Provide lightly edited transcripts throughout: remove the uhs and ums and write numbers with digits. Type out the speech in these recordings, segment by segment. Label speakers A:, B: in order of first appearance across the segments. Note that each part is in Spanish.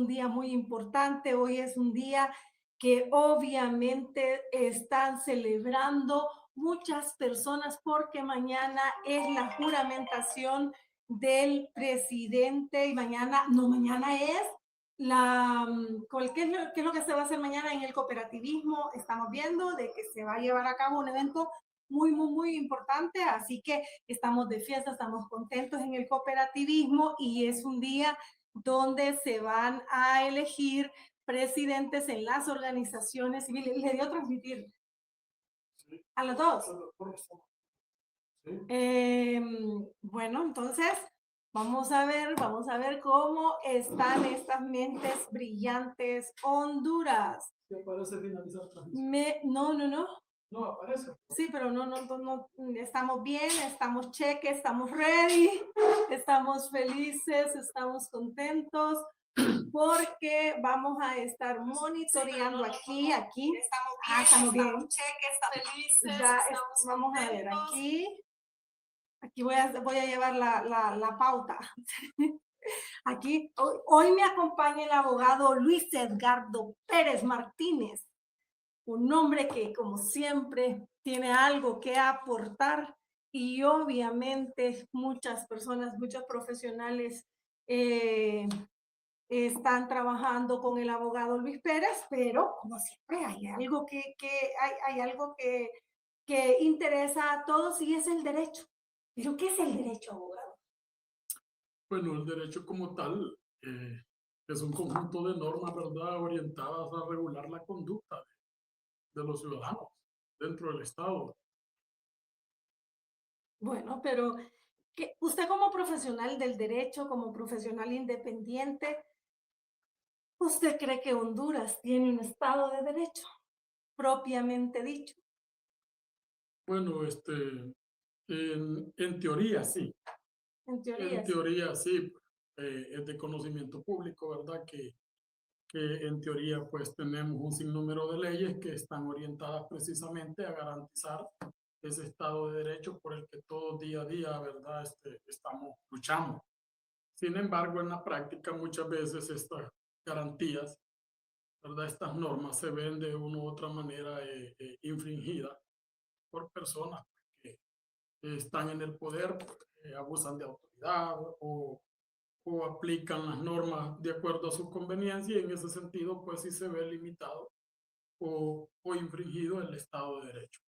A: un día muy importante, hoy es un día que obviamente están celebrando muchas personas porque mañana es la juramentación del presidente y mañana, no, mañana es ¿qué es lo que se va a hacer mañana en el cooperativismo? Estamos viendo de que se va a llevar a cabo un evento muy importante, así que estamos de fiesta, estamos contentos en el cooperativismo y es un día donde se van a elegir presidentes en las organizaciones civiles. Le dio transmitir a los dos. Bueno, entonces vamos a ver cómo están estas mentes brillantes Honduras.
B: ¿Qué parece finalizar transmisión?
A: No.
B: No aparece.
A: Sí, pero no, estamos bien, estamos cheque, estamos ready, estamos felices, estamos contentos porque vamos a estar monitoreando aquí. Estamos bien.
B: Cheque, estamos felices.
A: Ya vamos a ver aquí voy a llevar la pauta. Aquí, hoy me acompaña el abogado Luis Edgardo Pérez Martínez, un hombre que, como siempre, tiene algo que aportar y obviamente muchas personas, muchos profesionales están trabajando con el abogado Luis Pérez, pero como siempre hay algo que interesa a todos y es el derecho. ¿Pero qué es el derecho, abogado?
B: Bueno, el derecho como tal es un conjunto de normas, ¿verdad?, orientadas a regular la conducta de los ciudadanos dentro del Estado.
A: Bueno, pero usted como profesional del derecho, como profesional independiente, ¿usted cree que Honduras tiene un Estado de Derecho propiamente dicho?
B: Bueno, en teoría sí.
A: En teoría,
B: En
A: sí.
B: teoría sí. Es de conocimiento público, ¿verdad? Que en teoría pues tenemos un sinnúmero de leyes que están orientadas precisamente a garantizar ese Estado de Derecho por el que todos día a día, ¿verdad?, luchamos. Sin embargo, en la práctica muchas veces estas garantías, ¿verdad?, estas normas se ven de una u otra manera infringidas por personas que están en el poder, abusan de autoridad o aplican las normas de acuerdo a su conveniencia y en ese sentido pues sí se ve limitado o infringido el Estado de Derecho.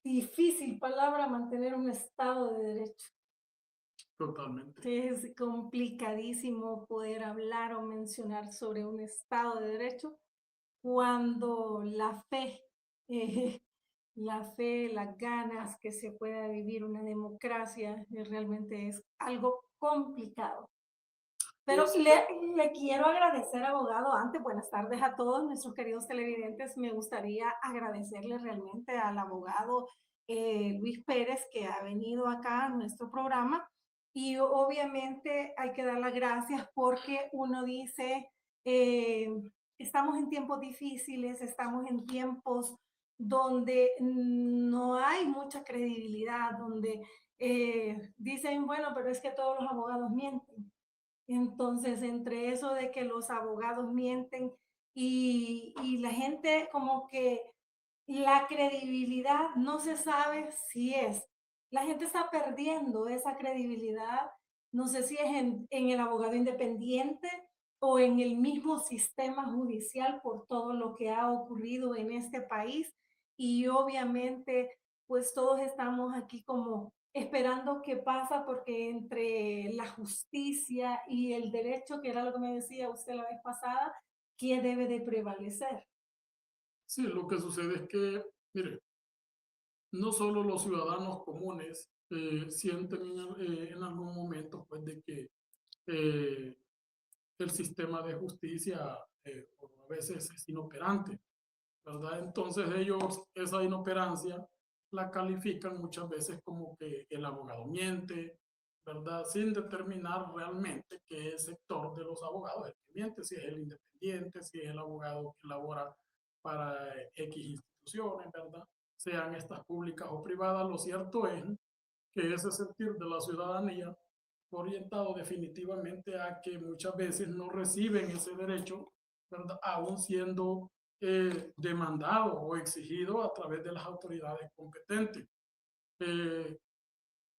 A: Difícil palabra mantener un Estado de Derecho.
B: Totalmente.
A: Es complicadísimo poder hablar o mencionar sobre un Estado de Derecho cuando eh, las ganas que se pueda vivir una democracia, realmente es algo complicado. Pero le quiero agradecer, abogado, antes, buenas tardes a todos nuestros queridos televidentes. Me gustaría agradecerle realmente al abogado Luis Pérez que ha venido acá a nuestro programa y obviamente hay que dar las gracias porque uno dice, eh, estamos en tiempos difíciles, estamos en tiempos donde no hay mucha credibilidad, donde dicen, bueno, pero es que todos los abogados mienten. Entonces, entre eso de que los abogados mienten y la gente como que la credibilidad no se sabe si es. La gente está perdiendo esa credibilidad. No sé si es en el abogado independiente o en el mismo sistema judicial por todo lo que ha ocurrido en este país. Y obviamente, pues todos estamos aquí como esperando qué pasa porque entre la justicia y el derecho, que era lo que me decía usted la vez pasada, ¿qué debe de prevalecer?
B: Sí, lo que sucede es que, mire, no solo los ciudadanos comunes sienten en algún momento pues de que eh, el sistema de justicia a veces es inoperante, ¿verdad? Entonces ellos esa inoperancia la califican muchas veces como que el abogado miente, ¿verdad? Sin determinar realmente qué sector de los abogados es el que miente, si es el independiente, si es el abogado que labora para X instituciones, ¿verdad? Sean estas públicas o privadas. Lo cierto es que ese sentir de la ciudadanía orientado definitivamente a que muchas veces no reciben ese derecho, ¿verdad? Aún siendo demandado o exigido a través de las autoridades competentes. Eh,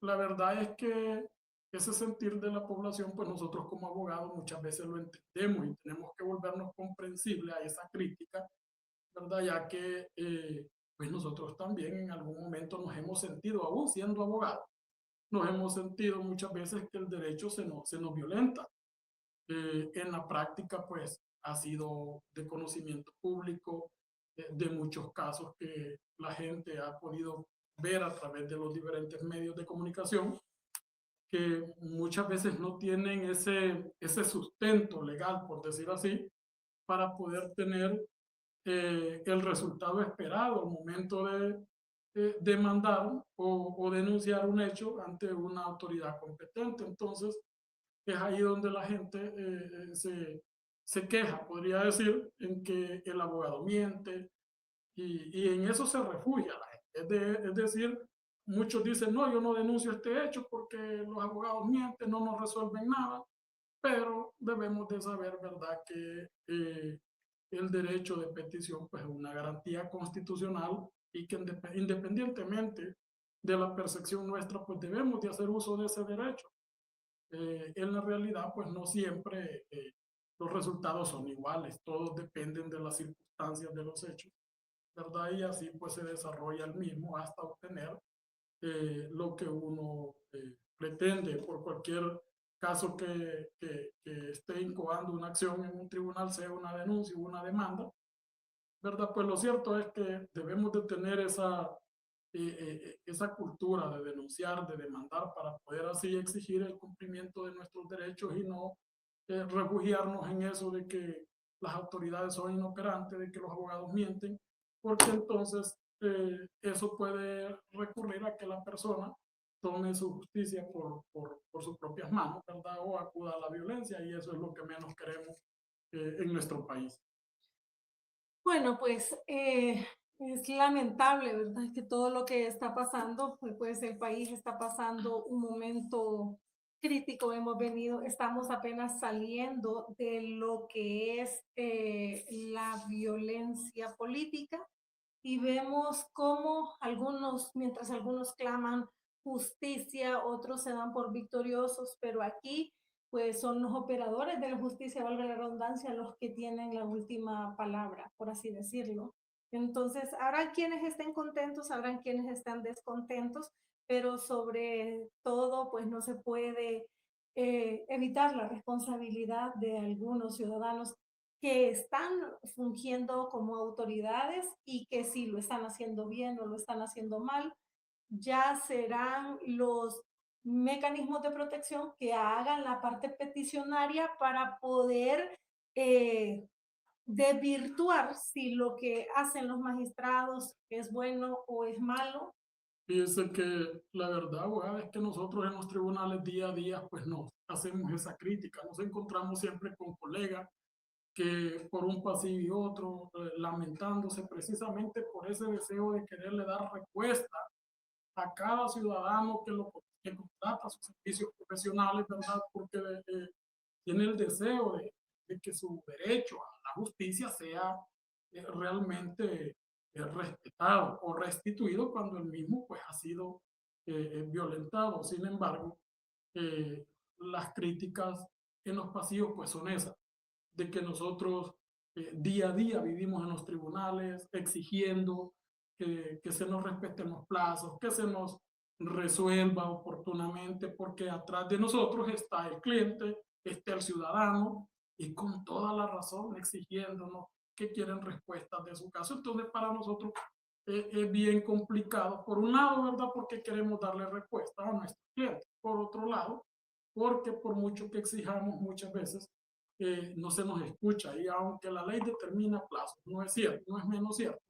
B: la verdad es que ese sentir de la población, pues nosotros como abogados muchas veces lo entendemos y tenemos que volvernos comprensibles a esa crítica, ¿verdad? Ya que pues nosotros también en algún momento nos hemos sentido, aún siendo abogados, nos hemos sentido muchas veces que el derecho se nos violenta. En la práctica, pues ha sido de conocimiento público de muchos casos que la gente ha podido ver a través de los diferentes medios de comunicación, que muchas veces no tienen ese sustento legal, por decir así, para poder tener el resultado esperado al momento de demandar o denunciar un hecho ante una autoridad competente. Entonces, es ahí donde la gente se queja, podría decir, en que el abogado miente y en eso se refugia la gente. Es decir, muchos dicen, no, yo no denuncio este hecho porque los abogados mienten, no nos resuelven nada, pero debemos de saber, ¿verdad?, que el derecho de petición pues, es una garantía constitucional y que independientemente de la percepción nuestra, pues debemos de hacer uso de ese derecho. En la realidad, pues no siempre los resultados son iguales, todos dependen de las circunstancias de los hechos, ¿verdad? Y así pues se desarrolla el mismo hasta obtener lo que uno pretende por cualquier caso que esté incoando una acción en un tribunal, sea una denuncia o una demanda, ¿verdad? Pues lo cierto es que debemos de tener esa cultura de denunciar, de demandar, para poder así exigir el cumplimiento de nuestros derechos y no refugiarnos en eso de que las autoridades son inoperantes, de que los abogados mienten, porque entonces eso puede recurrir a que la persona tome su justicia por sus propias manos, ¿verdad? O acuda a la violencia y eso es lo que menos queremos en nuestro país.
A: Bueno, pues es lamentable, ¿verdad? Que todo lo que está pasando, pues el país está pasando un momento crítico. Estamos apenas saliendo de lo que es la violencia política y vemos cómo mientras algunos claman justicia, otros se dan por victoriosos, pero aquí pues son los operadores de la justicia, valga la redundancia, los que tienen la última palabra, por así decirlo. Entonces, habrá quienes estén contentos, habrán quienes estén descontentos, pero sobre todo, pues no se puede evitar la responsabilidad de algunos ciudadanos que están fungiendo como autoridades y que si lo están haciendo bien o lo están haciendo mal, ya serán los mecanismos de protección que hagan la parte peticionaria para poder eh, desvirtuar si lo que hacen los magistrados es bueno o es malo.
B: Fíjese que la verdad, abogada, es que nosotros en los tribunales día a día, pues nos hacemos esa crítica. Nos encontramos siempre con colegas que por un pasillo y otro, lamentándose precisamente por ese deseo de quererle dar respuesta a cada ciudadano que contrata sus servicios profesionales, ¿verdad? Porque tiene el deseo de que su derecho a la justicia sea realmente respetado o restituido cuando el mismo pues ha sido violentado. Sin embargo, eh, las críticas en los pasillos pues son esas, de que nosotros día a día vivimos en los tribunales exigiendo que se nos respeten los plazos, que se nos resuelva oportunamente, porque atrás de nosotros está el cliente, está el ciudadano, y con toda la razón exigiéndonos que quieren respuestas de su caso. Entonces, para nosotros es bien complicado, por un lado, ¿verdad? Porque queremos darle respuesta a nuestros clientes. Por otro lado, porque por mucho que exijamos muchas veces, no se nos escucha. Y aunque la ley determina plazos, no es cierto, no es menos cierto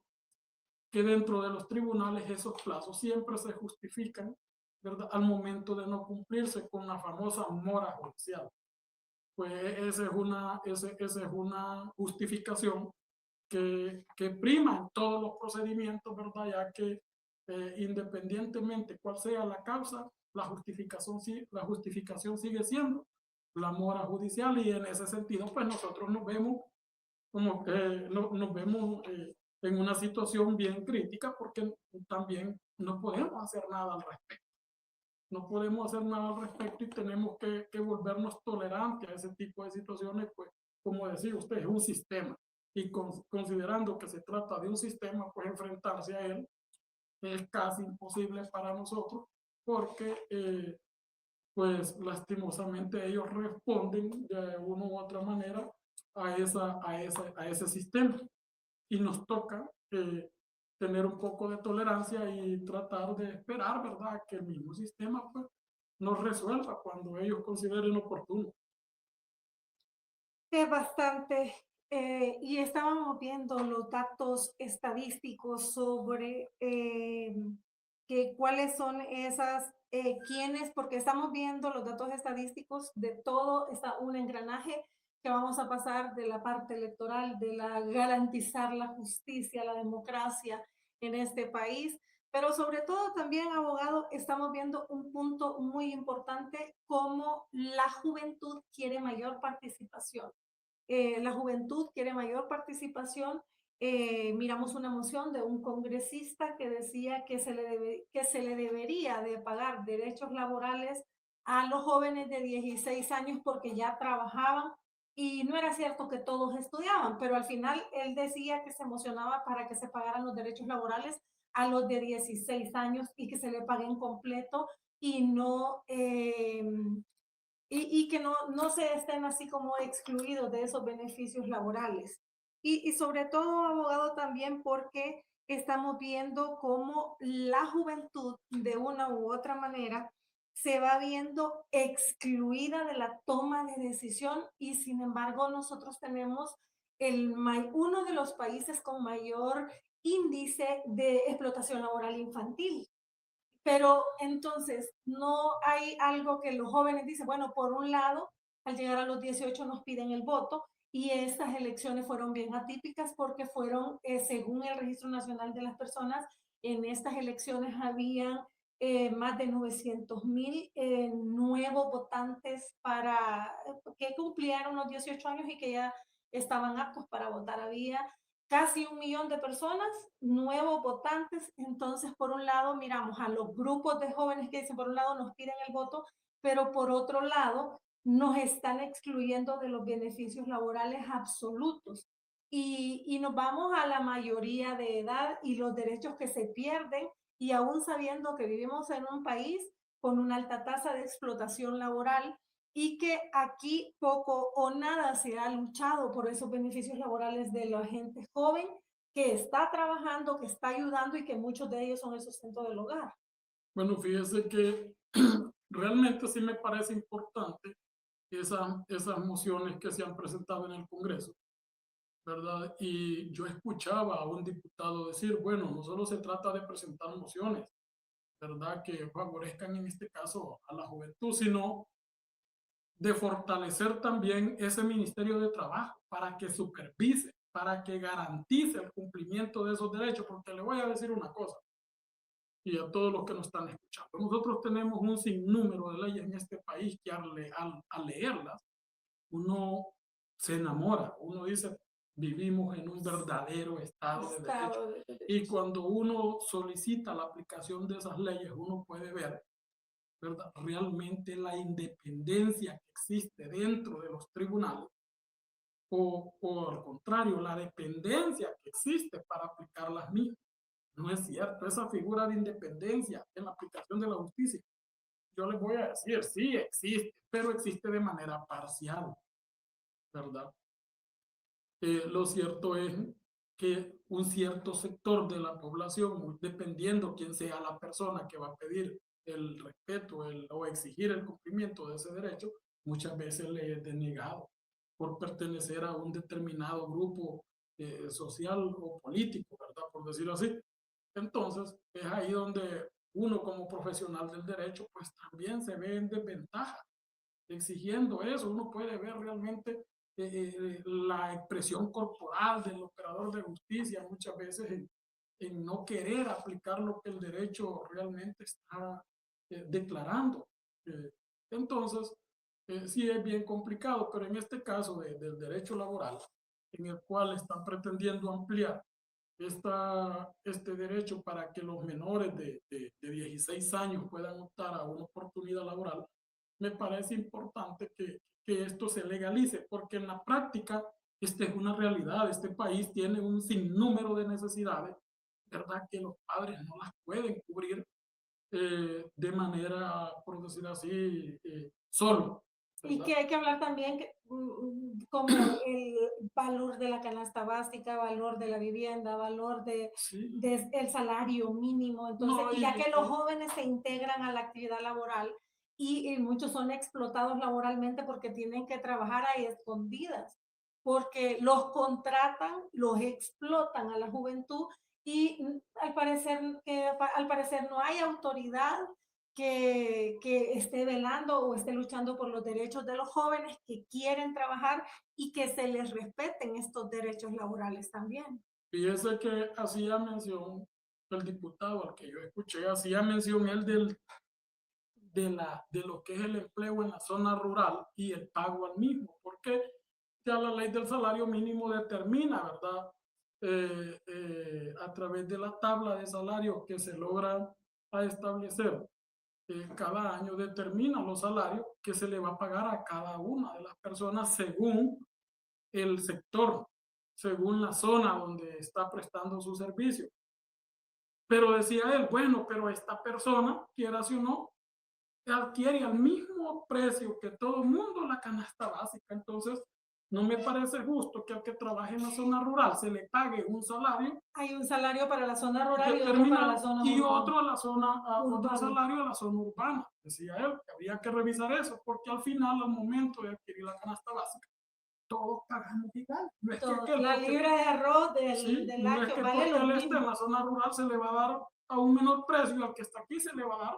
B: que dentro de los tribunales esos plazos siempre se justifican, ¿verdad?, al momento de no cumplirse con la famosa mora judicial. Pues esa es una justificación que prima en todos los procedimientos, ¿verdad? Ya que independientemente cuál sea la causa, la justificación sigue siendo la mora judicial, y en ese sentido, pues nosotros nos vemos como nos vemos en una situación bien crítica, porque también no podemos hacer nada al respecto. No podemos hacer nada al respecto y tenemos que volvernos tolerantes a ese tipo de situaciones, pues como decía usted, es un sistema, y considerando que se trata de un sistema, pues enfrentarse a él es casi imposible para nosotros, porque pues lastimosamente ellos responden de una u otra manera a ese sistema, y nos toca tener un poco de tolerancia y tratar de esperar, ¿verdad?, que el mismo sistema pues nos resuelva cuando ellos consideren oportuno.
A: Es bastante, y estábamos viendo los datos estadísticos sobre que cuáles son esas, quiénes, porque estamos viendo los datos estadísticos de todo, está un engranaje que vamos a pasar de la parte electoral, de la garantizar la justicia, la democracia en este país, pero sobre todo también, abogado, estamos viendo un punto muy importante, cómo la juventud quiere mayor participación. La juventud quiere mayor participación. Miramos una moción de un congresista que decía que que se le debería de pagar derechos laborales a los jóvenes de 16 años porque ya trabajaban, y no era cierto que todos estudiaban, pero al final él decía que se emocionaba para que se pagaran los derechos laborales a los de 16 años y que se le paguen completo, y no y que no se estén así como excluidos de esos beneficios laborales. Y sobre todo, abogado, también porque estamos viendo cómo la juventud, de una u otra manera, se va viendo excluida de la toma de decisión, y sin embargo nosotros tenemos uno de los países con mayor índice de explotación laboral infantil. Pero entonces no hay algo que los jóvenes dicen, bueno, por un lado, al llegar a los 18 nos piden el voto, y estas elecciones fueron bien atípicas porque fueron, según el Registro Nacional de las Personas, en estas elecciones habían más de 900,000 nuevos votantes que cumplieron los 18 años y que ya estaban aptos para votar. Había casi 1 millón de personas, nuevos votantes. Entonces, por un lado, miramos a los grupos de jóvenes que dicen, por un lado, nos piden el voto, pero por otro lado, nos están excluyendo de los beneficios laborales absolutos. Y nos vamos a la mayoría de edad y los derechos que se pierden, y aún sabiendo que vivimos en un país con una alta tasa de explotación laboral, y que aquí poco o nada se ha luchado por esos beneficios laborales de la gente joven que está trabajando, que está ayudando, y que muchos de ellos son el sustento del hogar.
B: Bueno, fíjese que realmente sí me parece importante esas mociones que se han presentado en el Congreso, ¿verdad? Y yo escuchaba a un diputado decir, bueno, no solo se trata de presentar mociones, ¿verdad?, que favorezcan en este caso a la juventud, sino de fortalecer también ese Ministerio de Trabajo para que supervise, para que garantice el cumplimiento de esos derechos, porque le voy a decir una cosa, y a todos los que nos están escuchando, nosotros tenemos un sinnúmero de leyes en este país que al leerlas, uno se enamora, uno dice, vivimos en un verdadero Estado de Derecho. Y cuando uno solicita la aplicación de esas leyes, uno puede ver, ¿verdad?, realmente la independencia que existe dentro de los tribunales, o al contrario, la dependencia que existe para aplicar las mismas. No es cierto, esa figura de independencia en la aplicación de la justicia, yo les voy a decir, sí existe, pero existe de manera parcial, ¿verdad? Lo cierto es que un cierto sector de la población, dependiendo quién sea la persona que va a pedir el respeto o exigir el cumplimiento de ese derecho, muchas veces le es denegado por pertenecer a un determinado grupo social o político, ¿verdad? Por decirlo así. Entonces, es ahí donde uno como profesional del derecho, pues también se ve en desventaja exigiendo eso. Uno puede ver realmente la expresión corporal del operador de justicia muchas veces en no querer aplicar lo que el derecho realmente está declarando. Eh, entonces, sí es bien complicado, pero en este caso del derecho laboral, en el cual están pretendiendo ampliar este derecho para que los menores de 16 años puedan optar a una oportunidad laboral, me parece importante que esto se legalice, porque en la práctica esta es una realidad. Este país tiene un sinnúmero de necesidades, ¿verdad? Que los padres no las pueden cubrir de manera, por decir así, solo,
A: Y
B: ¿verdad?
A: que hay que hablar también como el valor de la canasta básica, valor de la vivienda, valor
B: Sí,
A: de el salario mínimo. Entonces,
B: no,
A: y ya que los jóvenes se integran a la actividad laboral y muchos son explotados laboralmente porque tienen que trabajar ahí escondidas, porque los contratan, los explotan a la juventud y al parecer no hay autoridad que esté velando o esté luchando por los derechos de los jóvenes que quieren trabajar y que se les respeten estos derechos laborales también.
B: fíjese que hacía mención el diputado al que yo escuché, hacía mención él de lo que es el empleo en la zona rural y el pago al mismo, porque ya la ley del salario mínimo determina, ¿verdad? A través de la tabla de salarios que se logra a establecer cada año, determina los salarios que se le va a pagar a cada una de las personas según el sector, según la zona donde está prestando su servicio. Pero decía él, bueno, pero esta persona, quiera si o no, adquiere al mismo precio que todo el mundo la canasta básica. Entonces, no me parece justo que al que trabaje en la zona rural se le pague un salario
A: Hay un salario para la zona rural y otro para las
B: determinado
A: zonas
B: y otro a la zona, otro
A: urbanas.
B: salario a la zona urbana. Decía él que había que revisar eso, porque al final, al momento de adquirir la canasta básica, todos pagamos igual. No es que aquel,
A: La
B: porque
A: libra de arroz
B: sí,
A: del
B: no es
A: lácteo
B: que
A: vale
B: porque
A: lo
B: él esté en
A: mismo.
B: la zona rural se le va a dar a un menor precio y al que está aquí se le va a dar,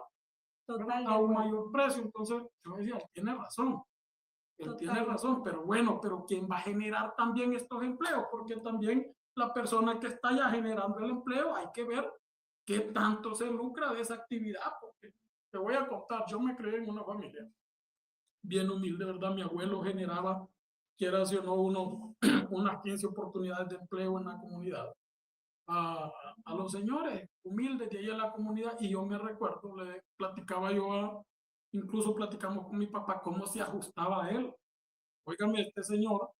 B: ¿verdad?,
A: Total de
B: a un
A: acuerdo.
B: mayor precio. Entonces, yo decía, él tiene
A: Total de
B: razón,
A: acuerdo.
B: pero bueno, pero ¿quién va a generar también estos empleos? Porque también la persona que está ya generando el empleo, hay que ver qué tanto se lucra de esa actividad, porque te voy a contar, yo me crié en una familia bien humilde, ¿verdad? Mi abuelo generaba, quiera o no, unas 15 oportunidades de empleo en la comunidad a, a los señores humildes de ahí en la comunidad, y yo me recuerdo, le platicaba yo, incluso platicamos con mi papá cómo se ajustaba a él. Óigame, este señor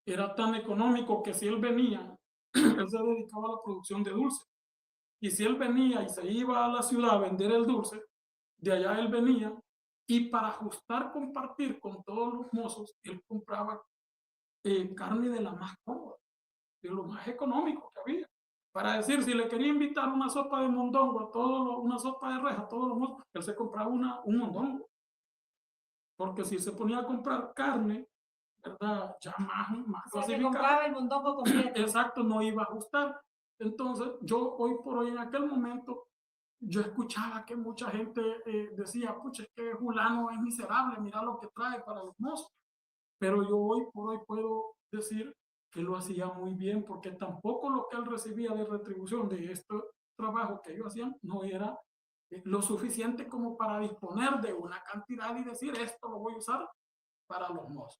B: era tan económico que si él venía, él se dedicaba a la producción de dulce. Y si él venía y se iba a la ciudad a vender el dulce, de allá él venía y para ajustar, compartir con todos los mozos, él compraba carne de la más cómoda, de lo más económico que había. Para decir, si le quería invitar una sopa de mondongo a todos, una sopa de reja a todos los mozos, él se compraba un mondongo. Porque si se ponía a comprar carne, ¿verdad? Ya más
A: O sea, que
B: clasificada,
A: compraba el mondongo completo.
B: exacto, no iba a ajustar. Entonces, yo hoy por hoy, en aquel momento, yo escuchaba que mucha gente decía, pucha, es que Julano es miserable, mira lo que trae para los mozos. Pero yo hoy por hoy puedo decir que lo hacía muy bien, porque tampoco lo que él recibía de retribución de este trabajo que ellos hacían no era lo suficiente como para disponer de una cantidad y decir, esto lo voy a usar para los mozos,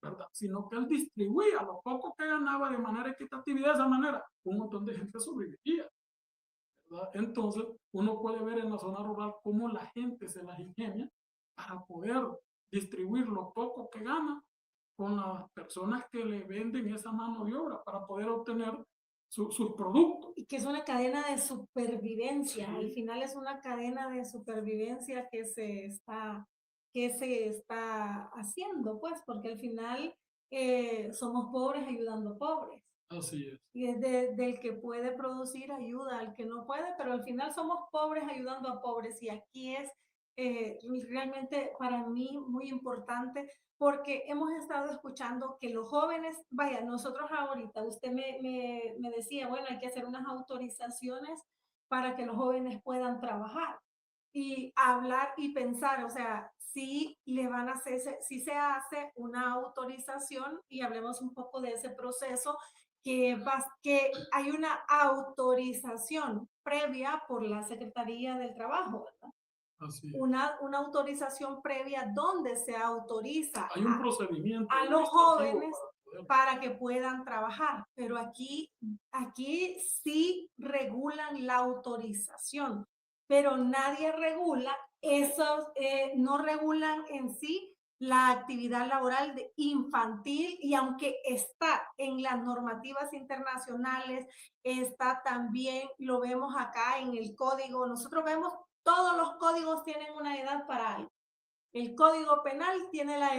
B: ¿verdad? Sino que él distribuía lo poco que ganaba de manera equitativa, y de esa manera un montón de gente sobrevivía, ¿verdad? Entonces, uno puede ver en la zona rural cómo la gente se las ingenia para poder distribuir lo poco que gana con las personas que le venden esa mano de obra para poder obtener sus productos.
A: Y que es una cadena de supervivencia. Al
B: Sí,
A: final es una cadena de supervivencia que se está haciendo, pues, porque al final somos pobres ayudando a pobres.
B: así es.
A: Y es del que puede producir ayuda al que no puede, pero al final somos pobres ayudando a pobres. Y aquí es realmente para mí muy importante porque hemos estado escuchando que los jóvenes, vaya, nosotros ahorita, usted me decía, bueno, hay que hacer unas autorizaciones para que los jóvenes puedan trabajar y hablar y pensar, o sea, si le van a hacer, si se hace una autorización y hablemos un poco de ese proceso que hay una autorización previa por la Secretaría del Trabajo, ¿verdad?
B: Así es.
A: una autorización previa donde se autoriza
B: Hay un procedimiento
A: a los
B: administrativo
A: jóvenes
B: para poder.
A: para que puedan trabajar, pero aquí sí regulan la autorización, pero nadie regula esos, no regulan en sí la actividad laboral infantil, y aunque está en las normativas internacionales, está también, lo vemos acá en el código, nosotros vemos todos los códigos tienen una edad para algo. El Código Penal tiene la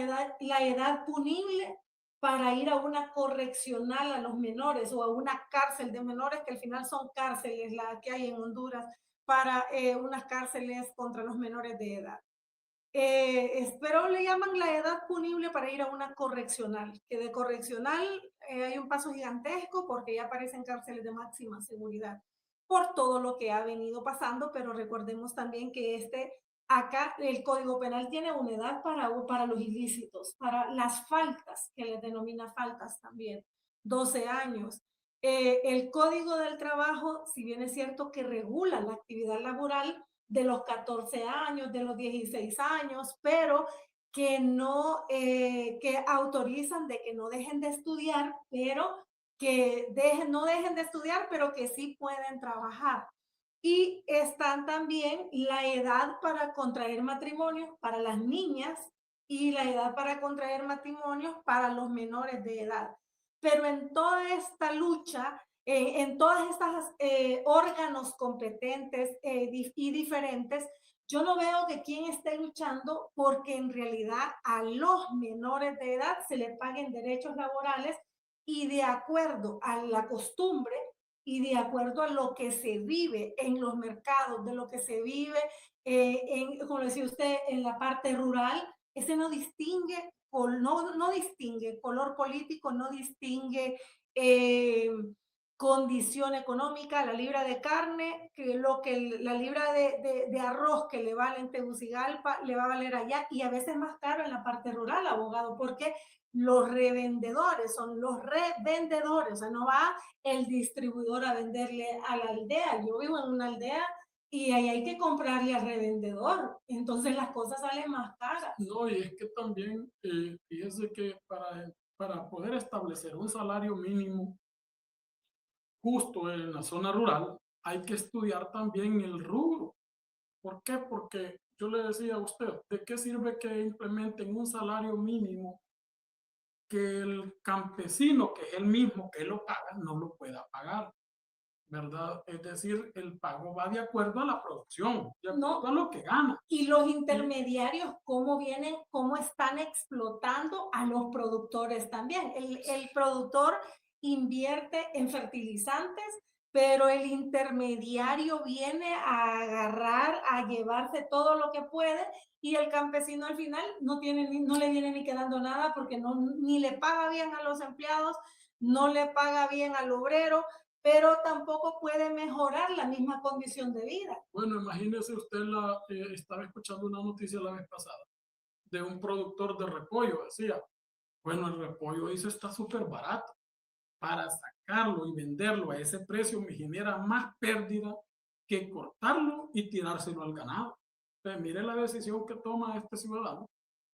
A: edad punible para ir a una correccional a los menores o a una cárcel de menores, que al final son cárceles las que hay en Honduras, para unas cárceles contra los menores de edad. Pero le llaman la edad punible para ir a una correccional, que de correccional hay un paso gigantesco porque ya aparecen cárceles de máxima seguridad por todo lo que ha venido pasando, pero recordemos también que acá el Código Penal tiene una edad para los ilícitos, para las faltas, que les denomina faltas también, 12 años. El Código del Trabajo, si bien es cierto que regula la actividad laboral, de los 14 años, de los 16 años, pero que no, que autorizan de que no dejen de estudiar, pero no dejen de estudiar, pero que sí pueden trabajar. Y están también la edad para contraer matrimonio para las niñas y la edad para contraer matrimonio para los menores de edad. Pero en toda esta lucha, en todas estas órganos competentes y diferentes, yo no veo que quien esté luchando porque en realidad a los menores de edad se les paguen derechos laborales y de acuerdo a la costumbre y de acuerdo a lo que se vive en los mercados, de lo que se vive, como decía usted, en la parte rural, ese no distingue, no distingue color político, no distingue eh, condición económica, la libra de carne, la libra de arroz que le vale en Tegucigalpa, le va a valer allá, y a veces más caro en la parte rural, abogado, porque los revendedores son los revendedores, o sea, no va el distribuidor a venderle a la aldea. Yo vivo en una aldea y ahí hay que comprarle al revendedor, entonces las cosas salen más caras.
B: No, y es que también, fíjese que para poder establecer un salario mínimo justo en la zona rural, hay que estudiar también el rubro. ¿Por qué? Porque yo le decía a usted, ¿de qué sirve que implementen un salario mínimo que el campesino, que es el mismo que lo paga, no lo pueda pagar? ¿Verdad? Es decir, el pago va de acuerdo a la producción, de acuerdo a lo que gana.
A: Y los intermediarios, cómo están explotando a los productores también. El productor invierte en fertilizantes, pero el intermediario viene a agarrar, a llevarse todo lo que puede, y el campesino al final no le viene ni quedando nada porque ni le paga bien a los empleados, no le paga bien al obrero, pero tampoco puede mejorar la misma condición de vida.
B: Bueno, imagínese usted, estaba escuchando una noticia la vez pasada de un productor de repollo, decía, bueno, el repollo dice está súper barato, para sacarlo y venderlo a ese precio me genera más pérdida que cortarlo y tirárselo al ganado. Entonces, mire la decisión que toma este ciudadano.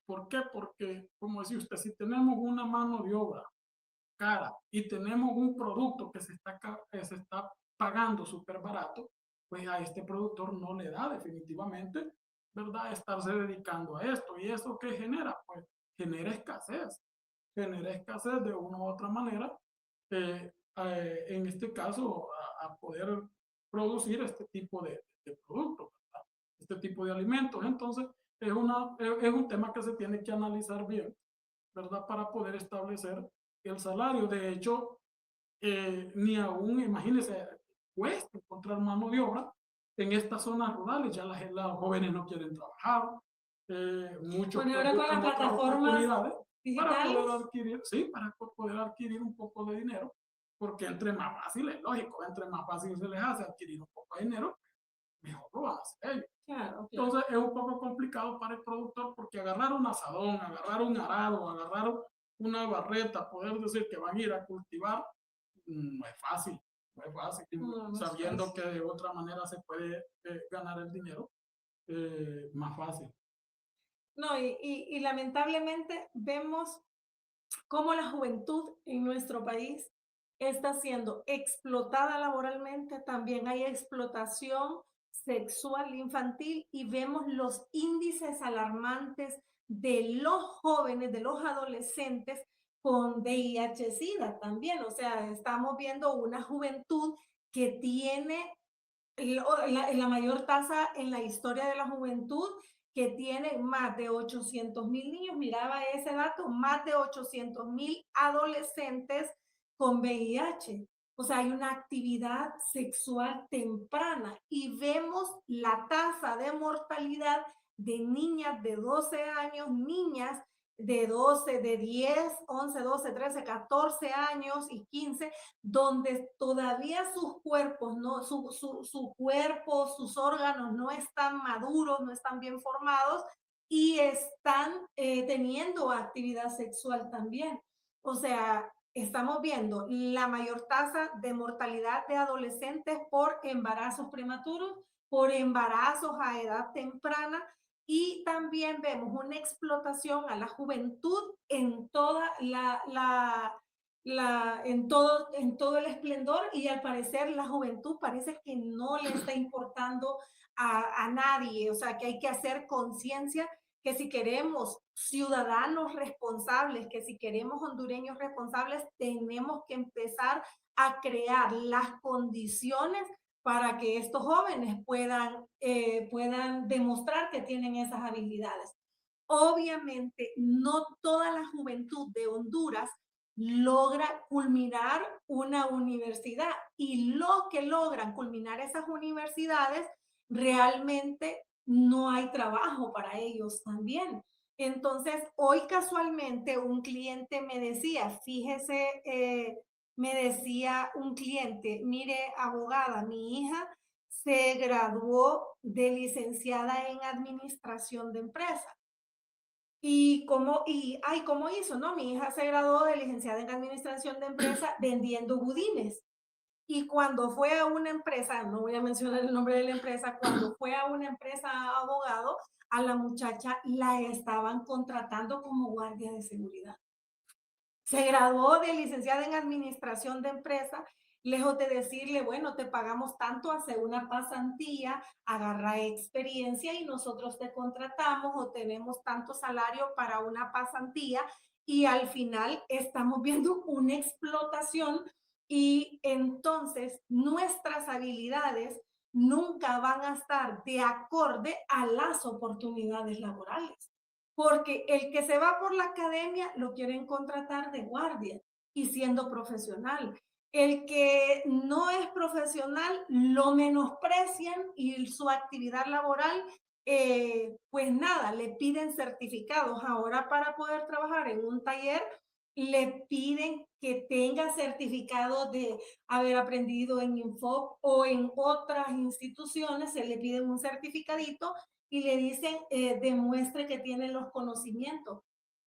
B: ¿Por qué? Porque, como decía usted, si tenemos una mano de obra cara y tenemos un producto que se está pagando súper barato, pues a este productor no le da definitivamente, ¿verdad?, estarse dedicando a esto. ¿Y eso qué genera? Pues genera escasez de una u otra manera, en este caso, a poder producir este tipo de productos, ¿verdad?, este tipo de alimentos. Entonces, es un tema que se tiene que analizar bien, ¿verdad?, para poder establecer el salario. De hecho, ni aún, imagínense, cuesta encontrar mano de obra en estas zonas rurales. Ya los jóvenes no quieren trabajar, muchos
A: Bueno, ahora con
B: buscan
A: las
B: otras
A: plataformas
B: oportunidades para
A: digitales.
B: poder adquirir, sí, para poder adquirir un poco de dinero, porque entre más fácil, es lógico, entre más fácil se les hace adquirir un poco de dinero, mejor lo van a hacer ellos.
A: Claro, claro.
B: Entonces es un poco complicado para el productor, porque agarrar un asadón, agarrar un arado, agarrar una barreta, poder decir que van a ir a cultivar, no es fácil, no es fácil,
A: No, no es
B: sabiendo
A: fácil.
B: que de otra manera se puede ganar el dinero, más fácil.
A: No, y lamentablemente vemos cómo la juventud en nuestro país está siendo explotada laboralmente, también hay explotación sexual infantil y vemos los índices alarmantes de los jóvenes, de los adolescentes con VIH-Sida también. O sea, estamos viendo una juventud que tiene la mayor tasa en la historia de la juventud, que tiene más de 800,000 niños, miraba ese dato, más de 800,000 adolescentes con VIH. O sea, hay una actividad sexual temprana y vemos la tasa de mortalidad de niñas de 12 años, niñas de 12, de 10, 11, 12, 13, 14 años y 15, donde todavía sus cuerpos, no, su cuerpo, sus órganos no están maduros, no están bien formados y están teniendo actividad sexual también. O sea, estamos viendo la mayor tasa de mortalidad de adolescentes por embarazos prematuros, por embarazos a edad temprana y también vemos una explotación a la juventud en toda en todo el esplendor y al parecer la juventud parece que no le está importando a nadie, o sea que hay que hacer conciencia que si queremos ciudadanos responsables, que si queremos hondureños responsables, tenemos que empezar a crear las condiciones para que estos jóvenes puedan demostrar que tienen esas habilidades. Obviamente, no toda la juventud de Honduras logra culminar una universidad y los que logran culminar esas universidades realmente no hay trabajo para ellos también. Entonces, hoy casualmente un cliente me decía, fíjese, me decía un cliente, mire, abogada, mi hija se graduó de licenciada en administración de empresas. ¿Cómo hizo? No, mi hija se graduó de licenciada en administración de empresa vendiendo budines. Y cuando fue a una empresa, no voy a mencionar el nombre de la empresa, cuando fue a una empresa abogado, a la muchacha la estaban contratando como guardia de seguridad. Se graduó de licenciada en administración de empresa, lejos de decirle, bueno, te pagamos tanto, hace una pasantía, agarra experiencia y nosotros te contratamos o tenemos tanto salario para una pasantía y al final estamos viendo una explotación y entonces nuestras habilidades nunca van a estar de acorde a las oportunidades laborales porque el que se va por la academia lo quieren contratar de guardia y siendo profesional. El que no es profesional lo menosprecian y su actividad laboral, pues nada, le piden certificados. Ahora para poder trabajar en un taller, le piden que tenga certificado de haber aprendido en Infoc o en otras instituciones, se le piden un certificadito y le dicen, demuestre que tiene los conocimientos.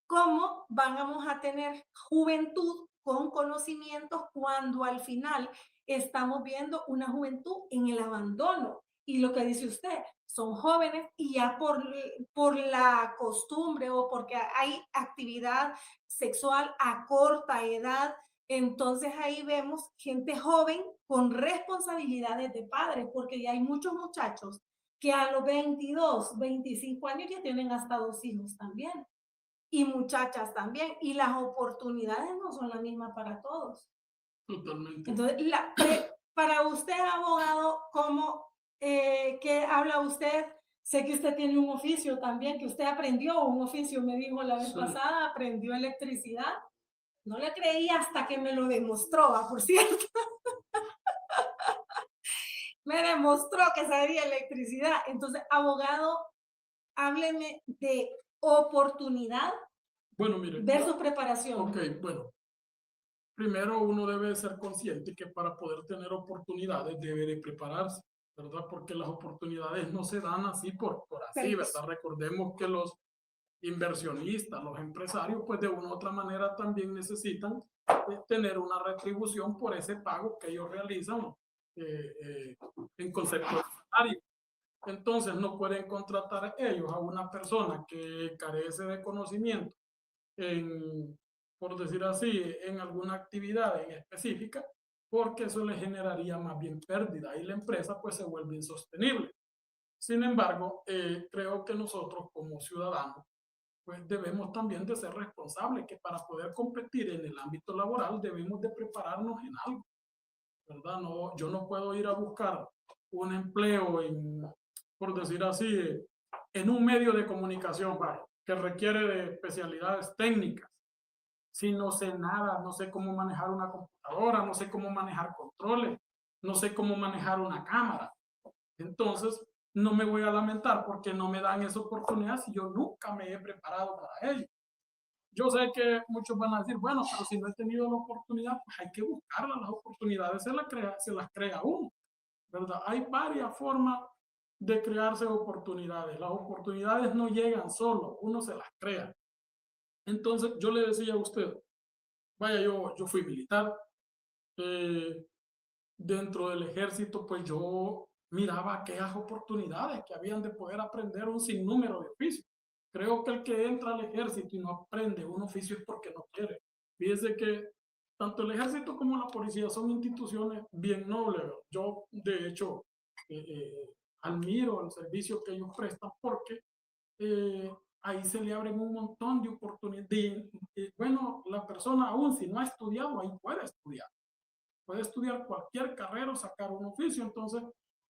A: ¿Cómo vamos a tener juventud con conocimientos cuando al final estamos viendo una juventud en el abandono? Y lo que dice usted, son jóvenes y ya por la costumbre o porque hay actividad sexual a corta edad, entonces ahí vemos gente joven con responsabilidades de padres, porque ya hay muchos muchachos que a los 22, 25 años ya tienen hasta 2 hijos también. Y muchachas también. Y las oportunidades no son las mismas para todos.
B: Totalmente.
A: Entonces, para usted, abogado, ¿qué habla usted? Sé que usted tiene un oficio también, que usted aprendió un oficio, me dijo la vez pasada, aprendió electricidad. No le creí hasta que me lo demostró, por cierto. Me demostró que sabía electricidad. Entonces, abogado, hábleme de oportunidad
B: Bueno, mire,
A: versus preparación.
B: ok, bueno. Primero uno debe ser consciente que para poder tener oportunidades debe de prepararse, ¿verdad? Porque las oportunidades no se dan así por así, ¿verdad? Recordemos que los inversionistas, los empresarios, pues de una u otra manera también necesitan tener una retribución por ese pago que ellos realizan en concepto de salario. Entonces no pueden contratar ellos a una persona que carece de conocimiento en, por decir así, en alguna actividad en específica, porque eso le generaría más bien pérdida y la empresa pues se vuelve insostenible. Sin embargo, creo que nosotros como ciudadanos pues debemos también de ser responsables, que para poder competir en el ámbito laboral debemos de prepararnos en algo, ¿verdad? No, yo no puedo ir a buscar un empleo en, por decir así, en un medio de comunicación, ¿vale? Que requiere de especialidades técnicas. Si no sé nada, no sé cómo manejar una computadora, no sé cómo manejar controles, no sé cómo manejar una cámara. Entonces, no me voy a lamentar porque no me dan esa oportunidad si yo nunca me he preparado para ello. Yo sé que muchos van a decir, bueno, pero si no he tenido la oportunidad, pues hay que buscarla, las oportunidades se las crea uno, ¿verdad? Hay varias formas de crearse oportunidades. Las oportunidades no llegan solo, uno se las crea. Entonces, yo le decía a usted, vaya, yo fui militar, eh, dentro del ejército, pues yo miraba aquellas oportunidades que habían de poder aprender un sinnúmero de oficios. Creo que el que entra al ejército y no aprende un oficio es porque no quiere. Fíjese que tanto el ejército como la policía son instituciones bien nobles. Yo, de hecho, admiro el servicio que ellos prestan porque ahí se le abren un montón de oportunidades. Bueno, la persona aún si no ha estudiado, ahí puede estudiar cualquier carrera o sacar un oficio. Entonces,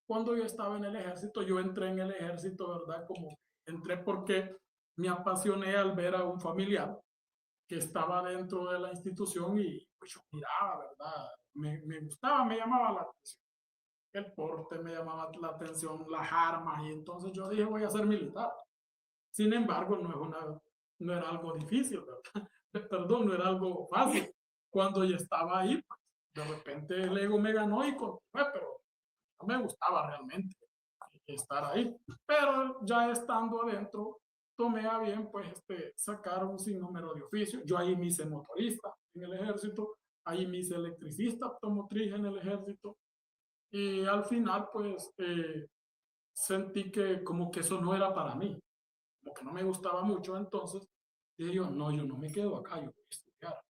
B: cuando yo estaba en el ejército, yo entré en el ejército, ¿verdad? Como entré porque me apasioné al ver a un familiar que estaba dentro de la institución y pues yo miraba, ¿verdad? Me gustaba, me llamaba la atención. El porte me llamaba la atención, las armas, y entonces yo dije, voy a ser militar. Sin embargo, no era algo difícil, ¿verdad? Perdón, no era algo fácil. Cuando ya estaba ahí, pues, de repente el ego me ganó y continué, pero no me gustaba realmente estar ahí. Pero ya estando adentro, tomé a bien pues sacar un sinnúmero de oficios. Yo ahí me hice motorista en el ejército, ahí me hice electricista automotriz en el ejército y al final pues sentí que como que eso no era para mí, como que no me gustaba mucho, entonces dije yo, no, yo no me quedo acá, yo voy a estudiar.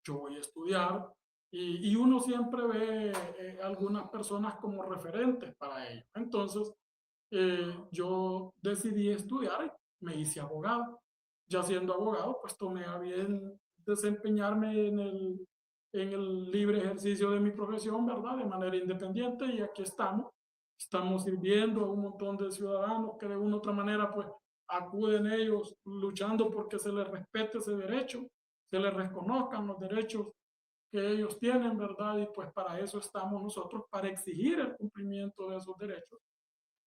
B: Yo voy a estudiar y uno siempre ve algunas personas como referentes para ello. Entonces, yo decidí estudiar y me hice abogado. Ya siendo abogado, pues tomé a bien desempeñarme en el libre ejercicio de mi profesión, ¿verdad? De manera independiente y aquí estamos. Estamos sirviendo a un montón de ciudadanos que de una u otra manera, pues, acuden ellos luchando porque se les respete ese derecho, se les reconozcan los derechos que ellos tienen, ¿verdad? Y pues para eso estamos nosotros, para exigir el cumplimiento de esos derechos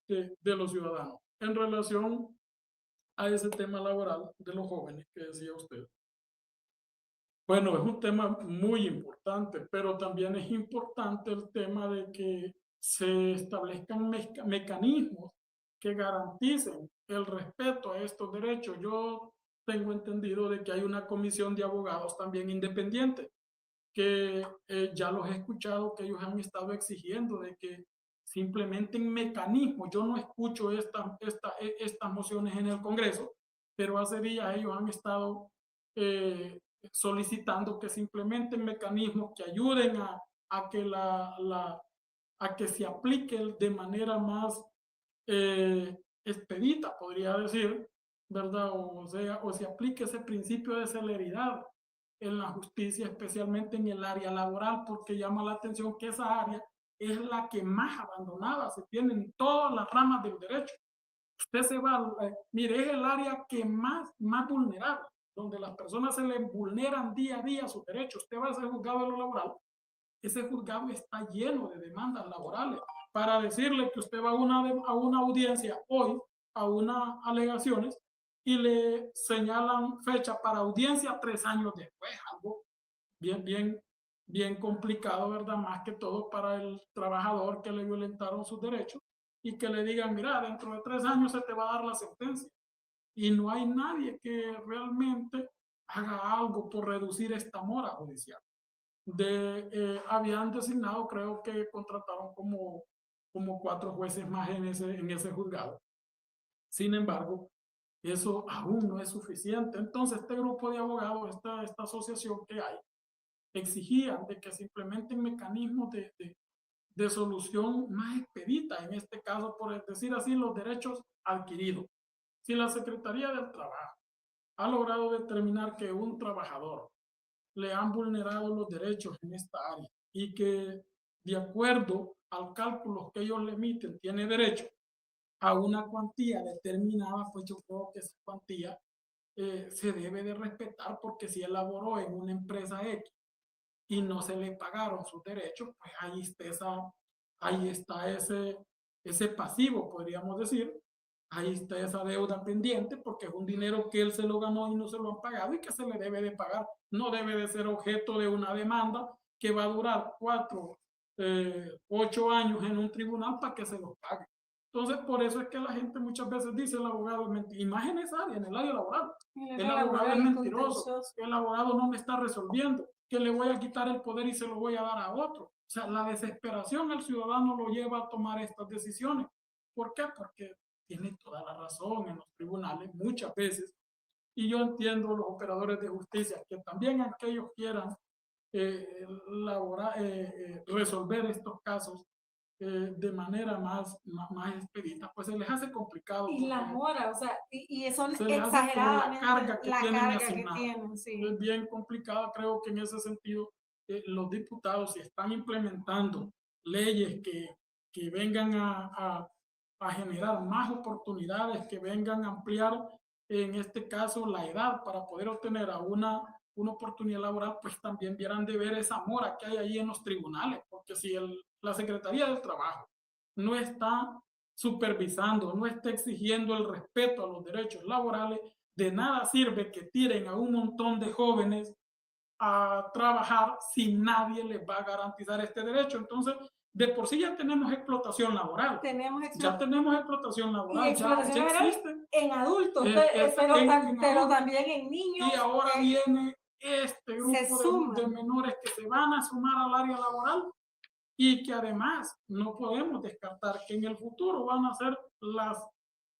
B: de los ciudadanos. En relación a ese tema laboral de los jóvenes que decía usted, bueno, es un tema muy importante, pero también es importante el tema de que se establezcan mecanismos que garanticen el respeto a estos derechos. Yo tengo entendido de que hay una comisión de abogados también independiente que ya los he escuchado que ellos han estado exigiendo de que se implementen mecanismos. Yo no escucho estas mociones en el Congreso, pero hace días ellos han estado solicitando que se implementen mecanismos que ayuden a que, a que se aplique de manera más expedita, podría decir, ¿verdad? O sea, o se aplique ese principio de celeridad en la justicia, especialmente en el área laboral, porque llama la atención que esa área es la que más abandonada se tiene en todas las ramas del derecho. Usted se va, mire, es el área que más vulnerable, donde las personas se les vulneran día a día sus derechos. Usted va a ese juzgado de lo laboral, ese juzgado está lleno de demandas laborales. Para decirle que usted va a una audiencia hoy, a unas alegaciones, y le señalan fecha para audiencia 3 años después, algo bien complicado, ¿verdad? Más que todo para el trabajador que le violentaron sus derechos y que le digan, mira, dentro de 3 años se te va a dar la sentencia. Y no hay nadie que realmente haga algo por reducir esta mora judicial. Habían designado, creo que contrataron como como 4 jueces más en ese juzgado. Sin embargo, eso aún no es suficiente. Entonces, este grupo de abogados, esta asociación que hay, exigían de que se implementen mecanismos de solución más expedita, en este caso, por decir así, los derechos adquiridos. Si la Secretaría del Trabajo ha logrado determinar que un trabajador le han vulnerado los derechos en esta área y que de acuerdo al cálculo que ellos le emiten tiene derecho a una cuantía determinada, pues yo creo que esa cuantía se debe de respetar, porque si él laboró en una empresa X y no se le pagaron sus derechos, pues ahí está ese pasivo, podríamos decir. Ahí está esa deuda pendiente, porque es un dinero que él se lo ganó y no se lo han pagado y que se le debe de pagar. No debe de ser objeto de una demanda que va a durar 4, 8 años en un tribunal para que se lo pague. Entonces, por eso es que la gente muchas veces dice el abogado es mentiroso, y más en esa área, en el área laboral. El abogado es mentiroso, el abogado no me está resolviendo, que le voy a quitar el poder y se lo voy a dar a otro. O sea, la desesperación al ciudadano lo lleva a tomar estas decisiones. ¿Por qué? Porque tiene toda la razón en los tribunales muchas veces, y yo entiendo los operadores de justicia que también aquellos quieran resolver estos casos de manera más expedita, pues se les hace complicado.
A: Y la mora, o sea, y son
B: se les hace por la carga que tienen asignada.
A: Sí.
B: Es bien complicada, creo que en ese sentido los diputados, si están implementando leyes que vengan a generar más oportunidades, que vengan a ampliar, en este caso, la edad para poder obtener a una oportunidad laboral, pues también vieran de ver esa mora que hay ahí en los tribunales, porque si la Secretaría del Trabajo no está supervisando, no está exigiendo el respeto a los derechos laborales, de nada sirve que tiren a un montón de jóvenes a trabajar si nadie les va a garantizar este derecho. Entonces, de por sí ya tenemos explotación laboral. Ya tenemos explotación laboral.
A: Y explotación
B: ya existe.
A: En adultos, pero también en niños.
B: Y ahora viene este grupo de menores que se van a sumar al área laboral, y que además no podemos descartar que en el futuro van a ser las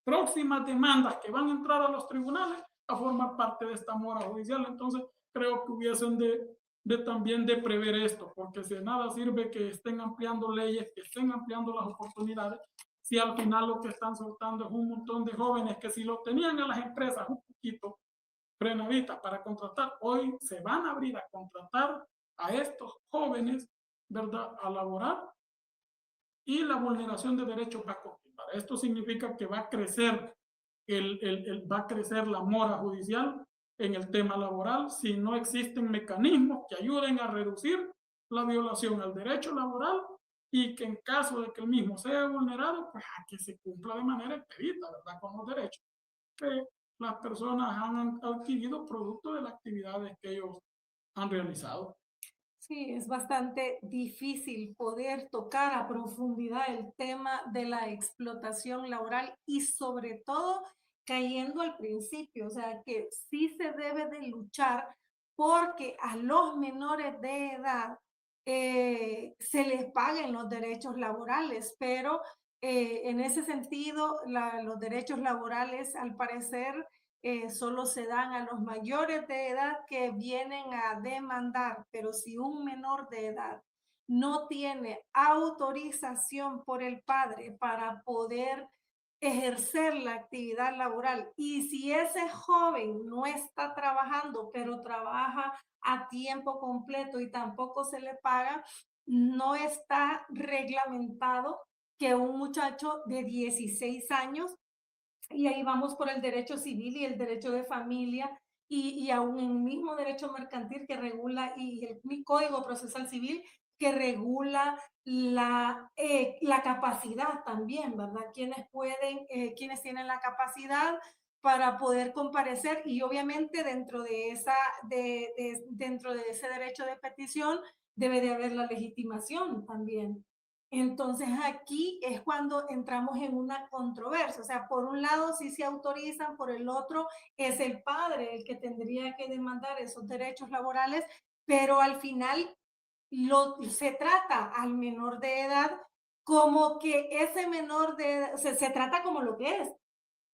B: próximas demandas que van a entrar a los tribunales a formar parte de esta mora judicial. Entonces, creo que hubiesen también de prever esto, porque si nada sirve que estén ampliando leyes, que estén ampliando las oportunidades, si al final lo que están soltando es un montón de jóvenes que si lo tenían a las empresas un poquito frenaditas para contratar, hoy se van a abrir a contratar a estos jóvenes, ¿verdad?, a laborar, y la vulneración de derechos va a continuar. Esto significa que va a crecer va a crecer la mora judicial en el tema laboral si no existen mecanismos que ayuden a reducir la violación al derecho laboral, y que en caso de que el mismo sea vulnerado, pues a que se cumpla de manera expedita, ¿verdad?, con los derechos que las personas han adquirido producto de las actividades que ellos han realizado.
A: Sí, es bastante difícil poder tocar a profundidad el tema de la explotación laboral, y sobre todo cayendo al principio, o sea, que sí se debe de luchar porque a los menores de edad se les paguen los derechos laborales, pero en ese sentido los derechos laborales al parecer solo se dan a los mayores de edad que vienen a demandar, pero si un menor de edad no tiene autorización por el padre para poder ejercer la actividad laboral, y si ese joven no está trabajando, pero trabaja a tiempo completo y tampoco se le paga, no está reglamentado que un muchacho de 16 años, y ahí vamos por el derecho civil y el derecho de familia, y aún el mismo derecho mercantil que regula, y el Código Procesal Civil que regula la capacidad también, ¿verdad? Quienes tienen la capacidad para poder comparecer, y obviamente dentro de ese derecho de petición debe de haber la legitimación también. Entonces aquí es cuando entramos en una controversia, o sea, por un lado sí se autorizan, por el otro es el padre el que tendría que demandar esos derechos laborales, pero al final se trata al menor de edad como que ese menor de edad, o sea, se trata como lo que es,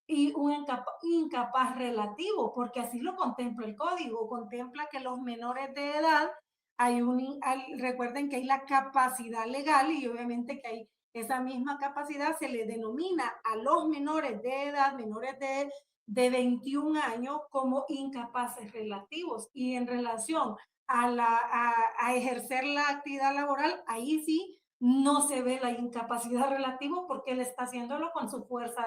A: y un incapaz relativo, porque así lo contempla el código, contempla que los menores de edad, recuerden que hay la capacidad legal y obviamente que hay esa misma capacidad, se le denomina a los menores de edad, menores de 21 años, como incapaces relativos. Y en relación a ejercer la actividad laboral, ahí sí no se ve la incapacidad relativa porque él está haciéndolo con su fuerza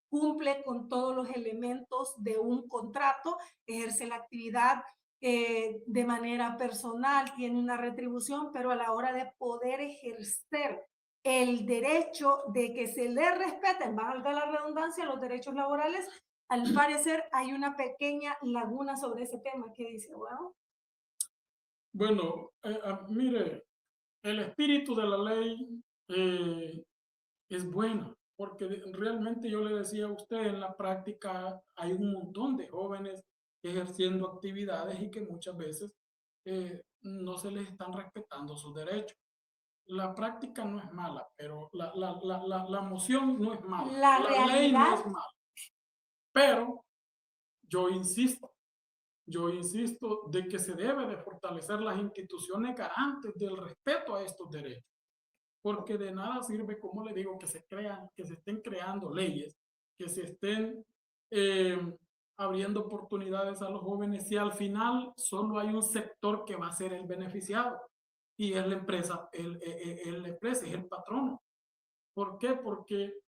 A: cumple con todos los elementos de un contrato, ejerce la actividad de manera personal, tiene una retribución, pero a la hora de poder ejercer el derecho de que se le respeten, valga la redundancia, los derechos laborales, al parecer hay una pequeña laguna sobre ese tema que dice, bueno.
B: Bueno, mire, el espíritu de la ley es bueno, porque realmente yo le decía a usted, en la práctica hay un montón de jóvenes ejerciendo actividades y que muchas veces no se les están respetando sus derechos. La práctica no es mala, pero la moción no es mala,
A: La
B: la ley no
A: realidad,
B: es mala, pero yo insisto, yo insisto de que se debe de fortalecer las instituciones garantes del respeto a estos derechos, porque de nada sirve, como le digo, que se estén creando leyes, que se estén eh, abriendo oportunidades a los jóvenes si al final solo hay un sector que va a ser el beneficiado y es la empresa, la empresa es el patrono. ¿Por qué? Porque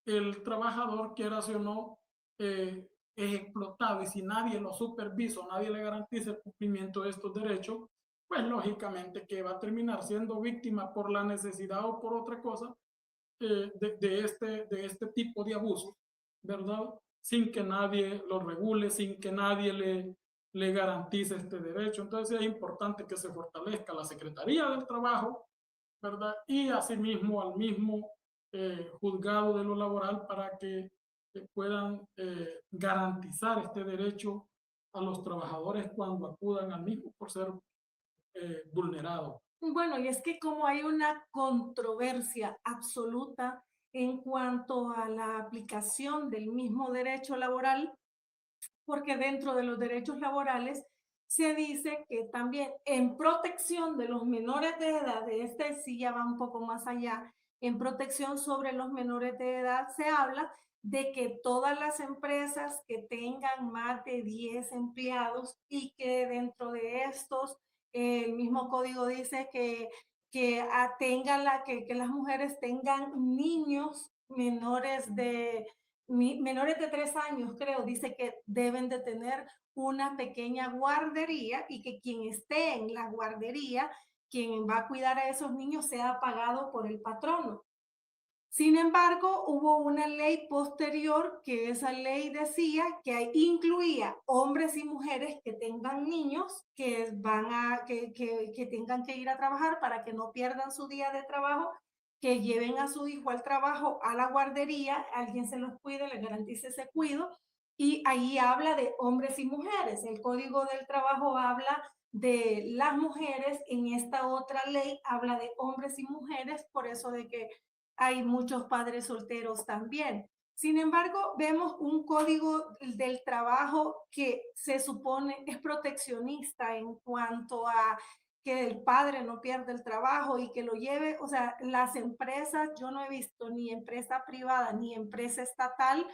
B: el trabajador, quiera o no, es explotado y si nadie lo supervisa, nadie le garantiza el cumplimiento de estos derechos, pues lógicamente que va a terminar siendo víctima por la necesidad o por otra cosa de este tipo de abusos, ¿verdad? Sin que nadie lo regule, sin que nadie le garantice este derecho. Entonces es importante que se fortalezca la Secretaría del Trabajo, ¿verdad? Y asimismo al mismo juzgado de lo laboral para que puedan garantizar este derecho a los trabajadores cuando acudan al mismo por ser vulnerados.
A: bueno, y es que como hay una controversia absoluta en cuanto a la aplicación del mismo derecho laboral, porque dentro de los derechos laborales se dice que también en protección de los menores de edad, de este sí ya va un poco más allá, en protección sobre los menores de edad se habla de que todas las empresas que tengan más de 10 empleados y que dentro de estos, el mismo código dice que las mujeres tengan niños menores de 3 años, creo, dice que deben de tener una pequeña guardería y que quien esté en la guardería, quien va a cuidar a esos niños, sea pagado por el patrono. Sin embargo, hubo una ley posterior que esa ley decía que incluía hombres y mujeres que tengan niños que tengan que ir a trabajar para que no pierdan su día de trabajo, que lleven a su hijo al trabajo, a la guardería, alguien se los cuide, les garantice ese cuido. Y ahí habla de hombres y mujeres. El Código del Trabajo habla de las mujeres, en esta otra ley habla de hombres y mujeres, por eso de que hay muchos padres solteros también. Sin embargo, vemos un código del trabajo que se supone es proteccionista en cuanto a que el padre no pierda el trabajo y que lo lleve, o sea, las empresas, yo no he visto ni empresa privada ni empresa estatal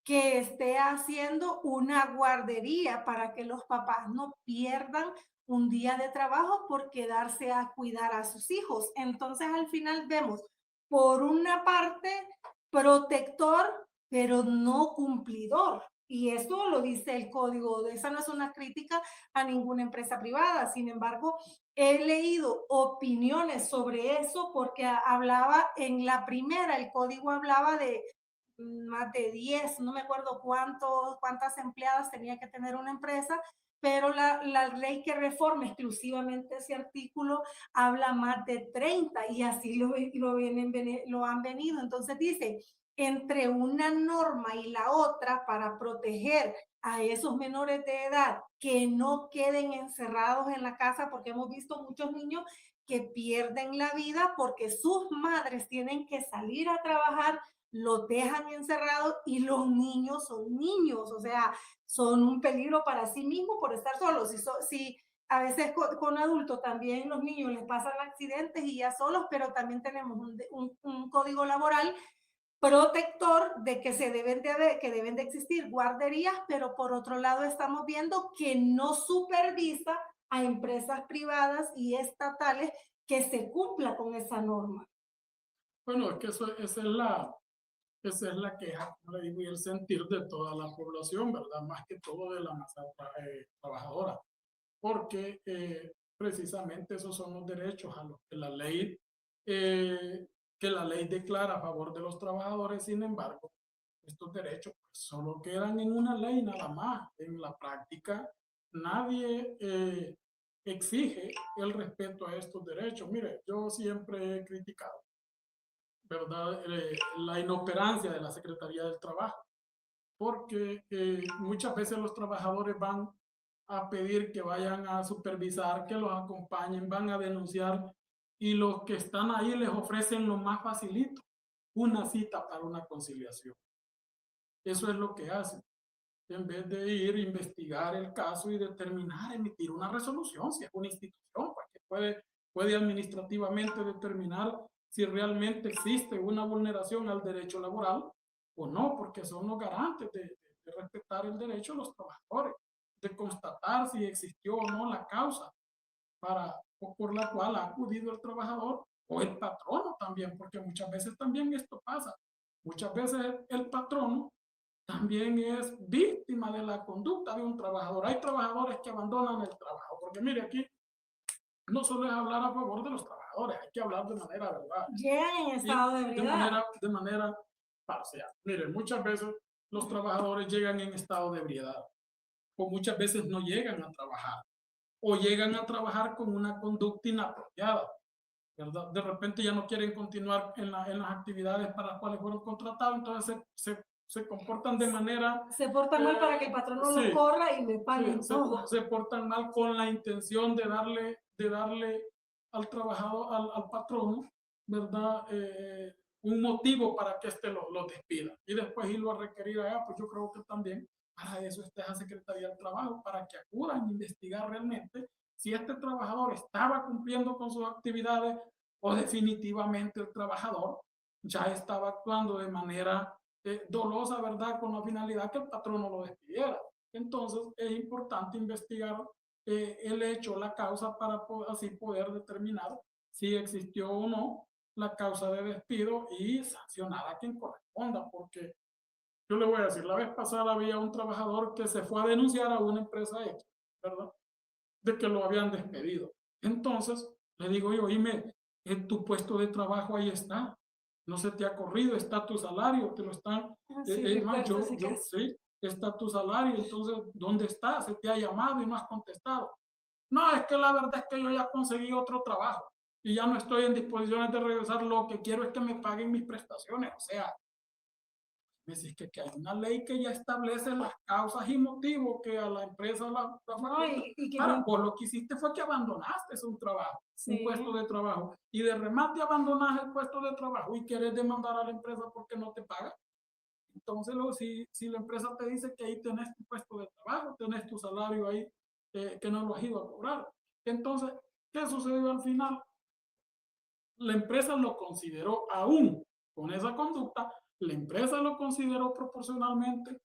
A: que esté haciendo una guardería para que los papás no pierdan un día de trabajo por quedarse a cuidar a sus hijos. Entonces, al final vemos por una parte, protector, pero no cumplidor. Y eso lo dice el código. Esa no es una crítica a ninguna empresa privada. Sin embargo, he leído opiniones sobre eso porque hablaba en la primera, el código hablaba de más de 10, no me acuerdo cuántas empleadas tenía que tener una empresa, pero la ley que reforma exclusivamente ese artículo habla más de 30 y así lo han venido. Entonces dice, entre una norma y la otra para proteger a esos menores de edad que no queden encerrados en la casa, porque hemos visto muchos niños que pierden la vida porque sus madres tienen que salir a trabajar, los dejan encerrados y los niños son niños, o sea, son un peligro para sí mismos por estar solos. Si a veces con adultos también los niños les pasan accidentes y ya solos, pero también tenemos un código laboral protector de que que deben de existir guarderías, pero por otro lado estamos viendo que no supervisa a empresas privadas y estatales que se cumpla con esa norma.
B: Bueno, es que esa es la queja, como le digo, y el sentir de toda la población, ¿verdad? Más que todo de la masa trabajadora, porque precisamente esos son los derechos a los eh, que la ley declara a favor de los trabajadores. Sin embargo, estos derechos pues, solo quedan en una ley nada más. En la práctica, nadie exige el respeto a estos derechos. Mire, yo siempre he criticado, ¿verdad? La inoperancia de la Secretaría del Trabajo, porque muchas veces los trabajadores van a pedir que vayan a supervisar, que los acompañen, van a denunciar, y los que están ahí les ofrecen lo más facilito, una cita para una conciliación. Eso es lo que hacen, en vez de ir a investigar el caso y determinar, emitir una resolución, si es una institución, pues que puede administrativamente determinar si realmente existe una vulneración al derecho laboral o no, porque son los garantes de respetar el derecho de los trabajadores, de constatar si existió o no la causa por la cual ha acudido el trabajador o el patrono también, porque muchas veces también esto pasa. Muchas veces el patrono también es víctima de la conducta de un trabajador. Hay trabajadores que abandonan el trabajo, porque mire, aquí no solo es hablar a favor de los trabajadores, hay que hablar de manera verdad
A: Llegan en
B: y
A: estado de ebriedad.
B: de manera parcial. Mire, muchas veces los trabajadores llegan en estado de ebriedad o muchas veces no llegan a trabajar o llegan a trabajar con una conducta inapropiada, ¿verdad? De repente ya no quieren continuar en las actividades para las cuales fueron contratados, entonces se comportan de manera,
A: Se portan mal para que el patrón no los
B: sí,
A: corra y le
B: sí,
A: paguen todo.
B: se portan mal con la intención de darle al trabajador, al patrón, ¿verdad? Un motivo para que éste lo despida. Y después irlo a requerir allá, pues yo creo que también para eso está la Secretaría del Trabajo, para que acudan a investigar realmente si este trabajador estaba cumpliendo con sus actividades o definitivamente el trabajador ya estaba actuando de manera dolosa, ¿verdad? Con la finalidad que el patrón no lo despidiera. Entonces es importante investigar el hecho, la causa, para así poder determinar si existió o no la causa de despido y sancionar a quien corresponda, porque yo le voy a decir, la vez pasada había un trabajador que se fue a denunciar a una empresa X, ¿verdad? De que lo habían despedido. Entonces, le digo yo, oíme, en tu puesto de trabajo ahí está, no se te ha corrido, está tu salario, te lo están,
A: Sí,
B: más,
A: recuerdo ese caso.
B: sí, está tu salario, entonces, ¿dónde está? Se te ha llamado y no has contestado. No, es que la verdad es que yo ya conseguí otro trabajo y ya no estoy en disposiciones de regresar, lo que quiero es que me paguen mis prestaciones, o sea, me dice que hay una ley que ya establece las causas y motivos que a la empresa la
A: No,
B: faculta.
A: y que
B: Ahora, vos lo que hiciste fue que abandonaste un trabajo, un puesto
A: sí,
B: de trabajo, y de remate abandonas el puesto de trabajo y quieres demandar a la empresa porque no te paga. Entonces, si la empresa te dice que ahí tenés tu puesto de trabajo, tenés tu salario ahí, que no lo has ido a cobrar. Entonces, ¿qué sucedió al final? La empresa lo consideró aún con esa conducta, la empresa lo consideró proporcionalmente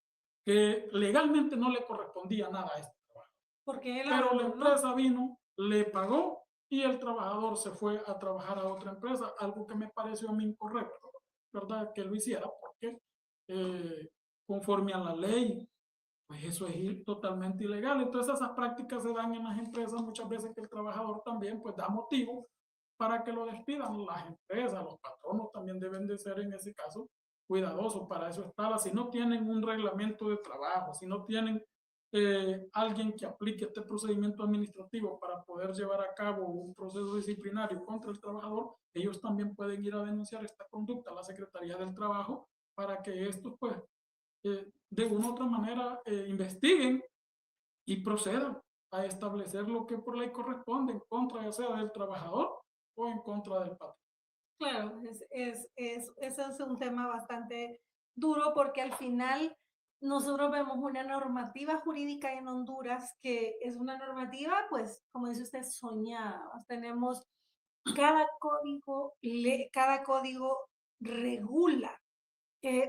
B: que legalmente no le correspondía nada a este trabajo.
A: porque él
B: Pero la
A: abandonó.
B: empresa vino, le pagó y el trabajador se fue a trabajar a otra empresa, algo que me pareció a mí incorrecto, ¿verdad? Que lo hiciera porque conforme a la ley, pues eso es totalmente ilegal. Entonces esas prácticas se dan en las empresas muchas veces que el trabajador también pues da motivo para que lo despidan. Las empresas, los patronos también deben de ser en ese caso cuidadosos, para eso está. Si no tienen un reglamento de trabajo, si no tienen alguien que aplique este procedimiento administrativo para poder llevar a cabo un proceso disciplinario contra el trabajador, ellos también pueden ir a denunciar esta conducta a la Secretaría del Trabajo para que estos pues de una u otra manera investiguen y procedan a establecer lo que por ley corresponde en contra ya sea del trabajador o en contra del patrón.
A: Claro, ese es un tema bastante duro porque al final nosotros vemos una normativa jurídica en Honduras que es una normativa, pues, como dice usted, soñada. Tenemos cada código regula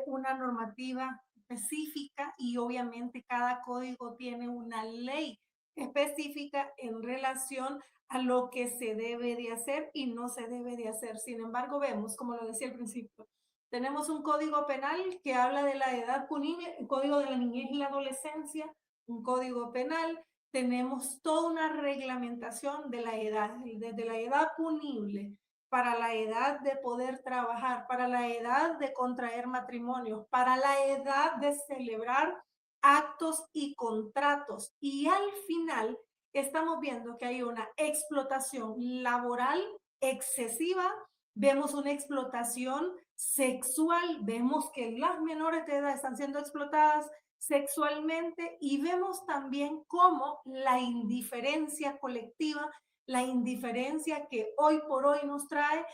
A: una normativa específica y obviamente cada código tiene una ley específica en relación a lo que se debe de hacer y no se debe de hacer. Sin embargo, vemos, como lo decía al principio, tenemos un código penal que habla de la edad punible, el código de la niñez y la adolescencia, un código penal, tenemos toda una reglamentación de la edad, desde la edad punible para la edad de poder trabajar, para la edad de contraer matrimonios, para la edad de celebrar actos y contratos. Y al final estamos viendo que hay una explotación laboral excesiva, vemos una explotación sexual, vemos que las menores de edad están siendo explotadas sexualmente y vemos también cómo la indiferencia colectiva, la indiferencia que hoy por hoy nos trae,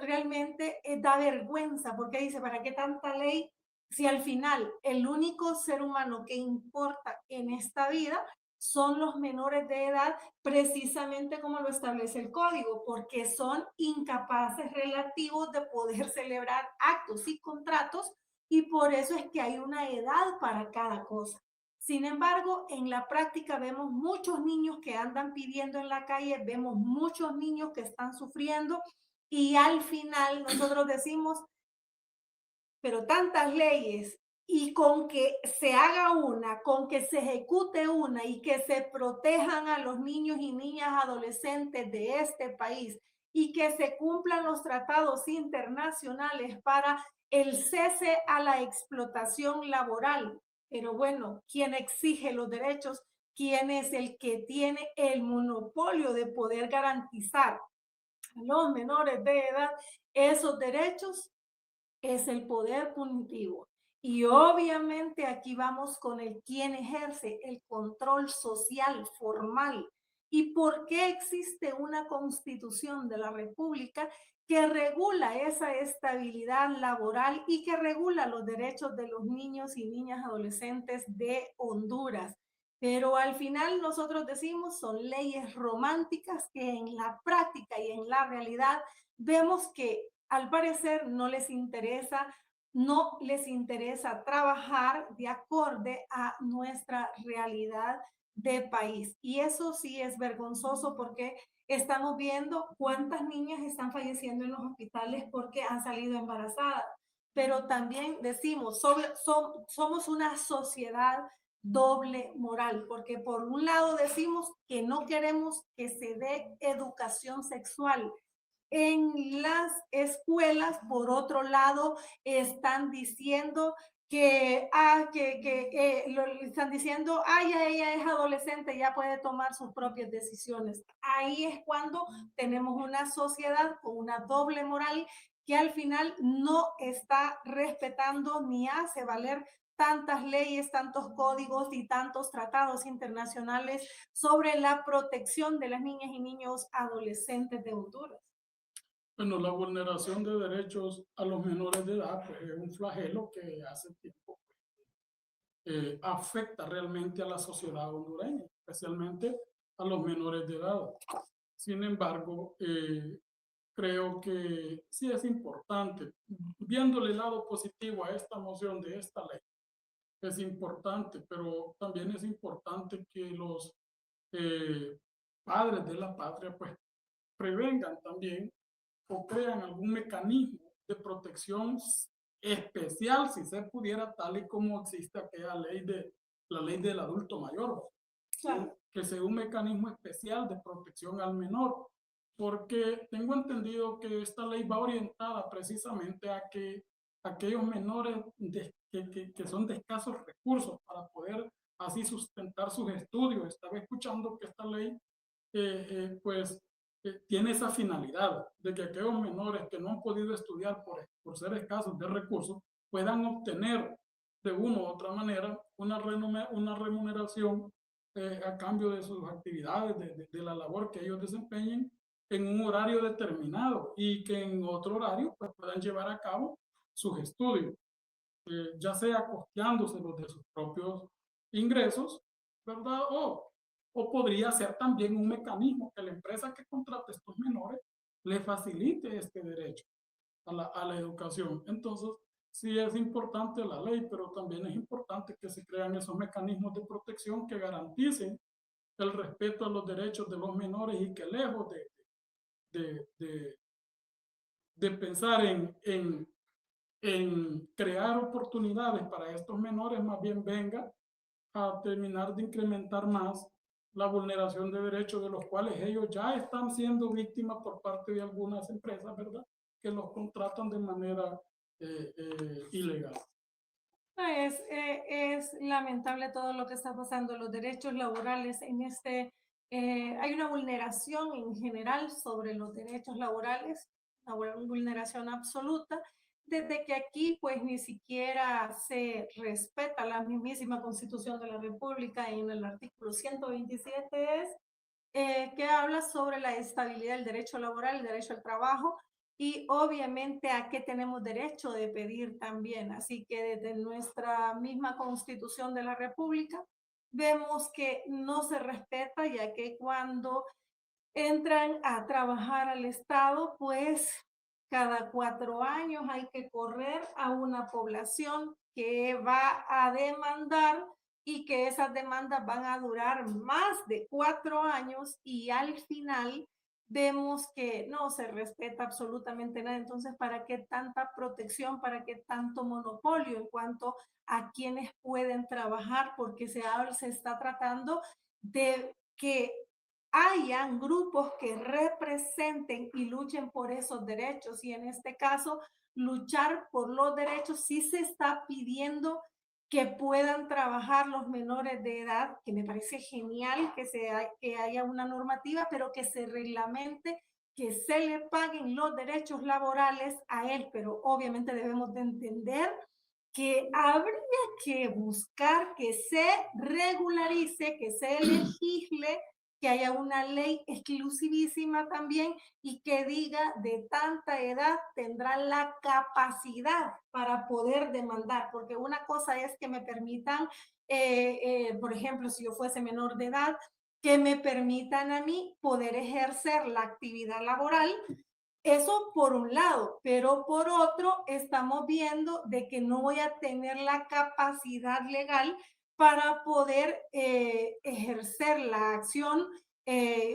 A: realmente da vergüenza, porque dice, ¿para qué tanta ley? Si al final el único ser humano que importa en esta vida son los menores de edad, precisamente como lo establece el código, porque son incapaces relativos de poder celebrar actos y contratos y por eso es que hay una edad para cada cosa. Sin embargo, en la práctica vemos muchos niños que andan pidiendo en la calle, vemos muchos niños que están sufriendo y al final nosotros decimos, pero tantas leyes y con que se haga una, con que se ejecute una y que se protejan a los niños y niñas adolescentes de este país y que se cumplan los tratados internacionales para el cese a la explotación laboral. Pero bueno, ¿quién exige los derechos? ¿Quién es el que tiene el monopolio de poder garantizar a los menores de edad esos derechos? Es el poder punitivo. Y obviamente aquí vamos con el quien ejerce el control social formal. ¿Y por qué existe una constitución de la República que regula esa estabilidad laboral y que regula los derechos de los niños y niñas adolescentes de Honduras? Pero al final nosotros decimos son leyes románticas que en la práctica y en la realidad vemos que al parecer no les interesa trabajar de acorde a nuestra realidad de país. Y eso sí es vergonzoso porque estamos viendo cuántas niñas están falleciendo en los hospitales porque han salido embarazadas. Pero también decimos, somos una sociedad doble moral, porque por un lado decimos que no queremos que se dé educación sexual, en las escuelas, por otro lado, están diciendo están diciendo, ya ella es adolescente, ya puede tomar sus propias decisiones. Ahí es cuando tenemos una sociedad con una doble moral que al final no está respetando ni hace valer tantas leyes, tantos códigos y tantos tratados internacionales sobre la protección de las niñas y niños adolescentes de Honduras.
B: Bueno, la vulneración de derechos a los menores de edad pues, es un flagelo que hace tiempo afecta realmente a la sociedad hondureña, especialmente a los menores de edad. Sin embargo, creo que sí es importante, viéndole el lado positivo a esta moción de esta ley, es importante, pero también es importante que los padres de la patria pues prevengan también o crean algún mecanismo de protección especial, si se pudiera, tal y como existe aquella ley la ley del adulto mayor,
A: Claro.
B: que sea un mecanismo especial de protección al menor, porque tengo entendido que esta ley va orientada precisamente a que aquellos menores que son de escasos recursos para poder así sustentar sus estudios. Estaba escuchando que esta ley pues tiene esa finalidad de que aquellos menores que no han podido estudiar por ser escasos de recursos puedan obtener de una u otra manera una remuneración a cambio de sus actividades, de la labor que ellos desempeñen en un horario determinado y que en otro horario pues, puedan llevar a cabo sus estudios, ya sea costeándoselos de sus propios ingresos, ¿verdad? O podría ser también un mecanismo que la empresa que contrate a estos menores le facilite este derecho a la educación. Entonces, sí es importante la ley, pero también es importante que se crean esos mecanismos de protección que garanticen el respeto a los derechos de los menores y que lejos de, de, de pensar en crear oportunidades para estos menores, más bien venga a terminar de incrementar más la vulneración de derechos de los cuales ellos ya están siendo víctimas por parte de algunas empresas, ¿verdad? Que los contratan de manera ilegal.
A: Es lamentable todo lo que está pasando. Los derechos laborales hay una vulneración en general sobre los derechos laborales, una vulneración absoluta, desde que aquí pues ni siquiera se respeta la mismísima Constitución de la República. En el artículo 127 que habla sobre la estabilidad del derecho laboral, el derecho al trabajo y obviamente a qué tenemos derecho de pedir también. Así que desde nuestra misma Constitución de la República vemos que no se respeta, ya que cuando entran a trabajar al Estado, pues cada 4 años hay que correr a una población que va a demandar y que esas demandas van a durar más de 4 años y al final vemos que no se respeta absolutamente nada. Entonces, ¿para qué tanta protección? ¿Para qué tanto monopolio en cuanto a quienes pueden trabajar? Porque se está tratando de que hayan grupos que representen y luchen por esos derechos. Y en este caso, luchar por los derechos sí se está pidiendo que puedan trabajar los menores de edad, que me parece genial que haya una normativa, pero que se reglamente, que se le paguen los derechos laborales a él. Pero obviamente debemos de entender que habría que buscar que se regularice, que se legisle, que haya una ley exclusivísima también y que diga de tanta edad tendrá la capacidad para poder demandar, porque una cosa es que me permitan, por ejemplo, si yo fuese menor de edad, que me permitan a mí poder ejercer la actividad laboral. Eso por un lado, pero por otro estamos viendo de que no voy a tener la capacidad legal para poder ejercer la acción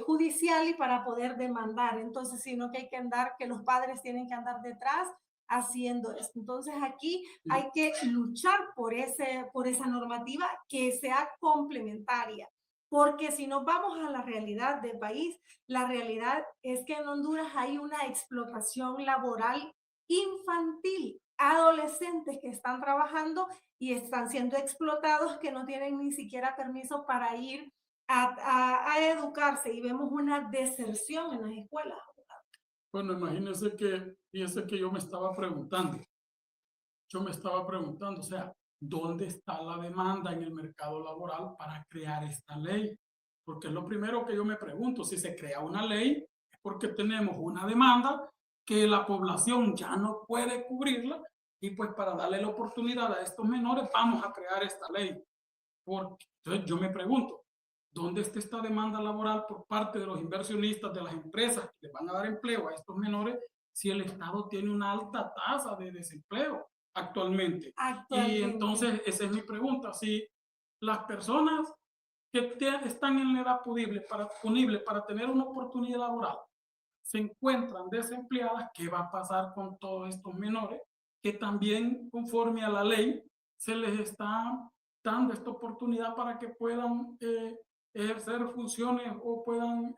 A: judicial y para poder demandar. Entonces, sino que hay que andar, que los padres tienen que andar detrás haciendo esto. Entonces, aquí hay que luchar por esa normativa que sea complementaria. Porque si nos vamos a la realidad del país, la realidad es que en Honduras hay una explotación laboral infantil, adolescentes que están trabajando y están siendo explotados que no tienen ni siquiera permiso para ir a educarse y vemos una deserción en las escuelas.
B: Bueno, fíjese que yo me estaba preguntando, o sea, ¿dónde está la demanda en el mercado laboral para crear esta ley? Porque es lo primero que yo me pregunto, si se crea una ley es porque tenemos una demanda que la población ya no puede cubrirla y pues para darle la oportunidad a estos menores vamos a crear esta ley. Porque, entonces yo me pregunto, ¿dónde está esta demanda laboral por parte de los inversionistas, de las empresas que les van a dar empleo a estos menores si el Estado tiene una alta tasa de desempleo actualmente? Y entonces esa es mi pregunta, si las personas que están en la edad punible para tener una oportunidad laboral se encuentran desempleadas, ¿qué va a pasar con todos estos menores que también conforme a la ley se les está dando esta oportunidad para que puedan ejercer funciones o puedan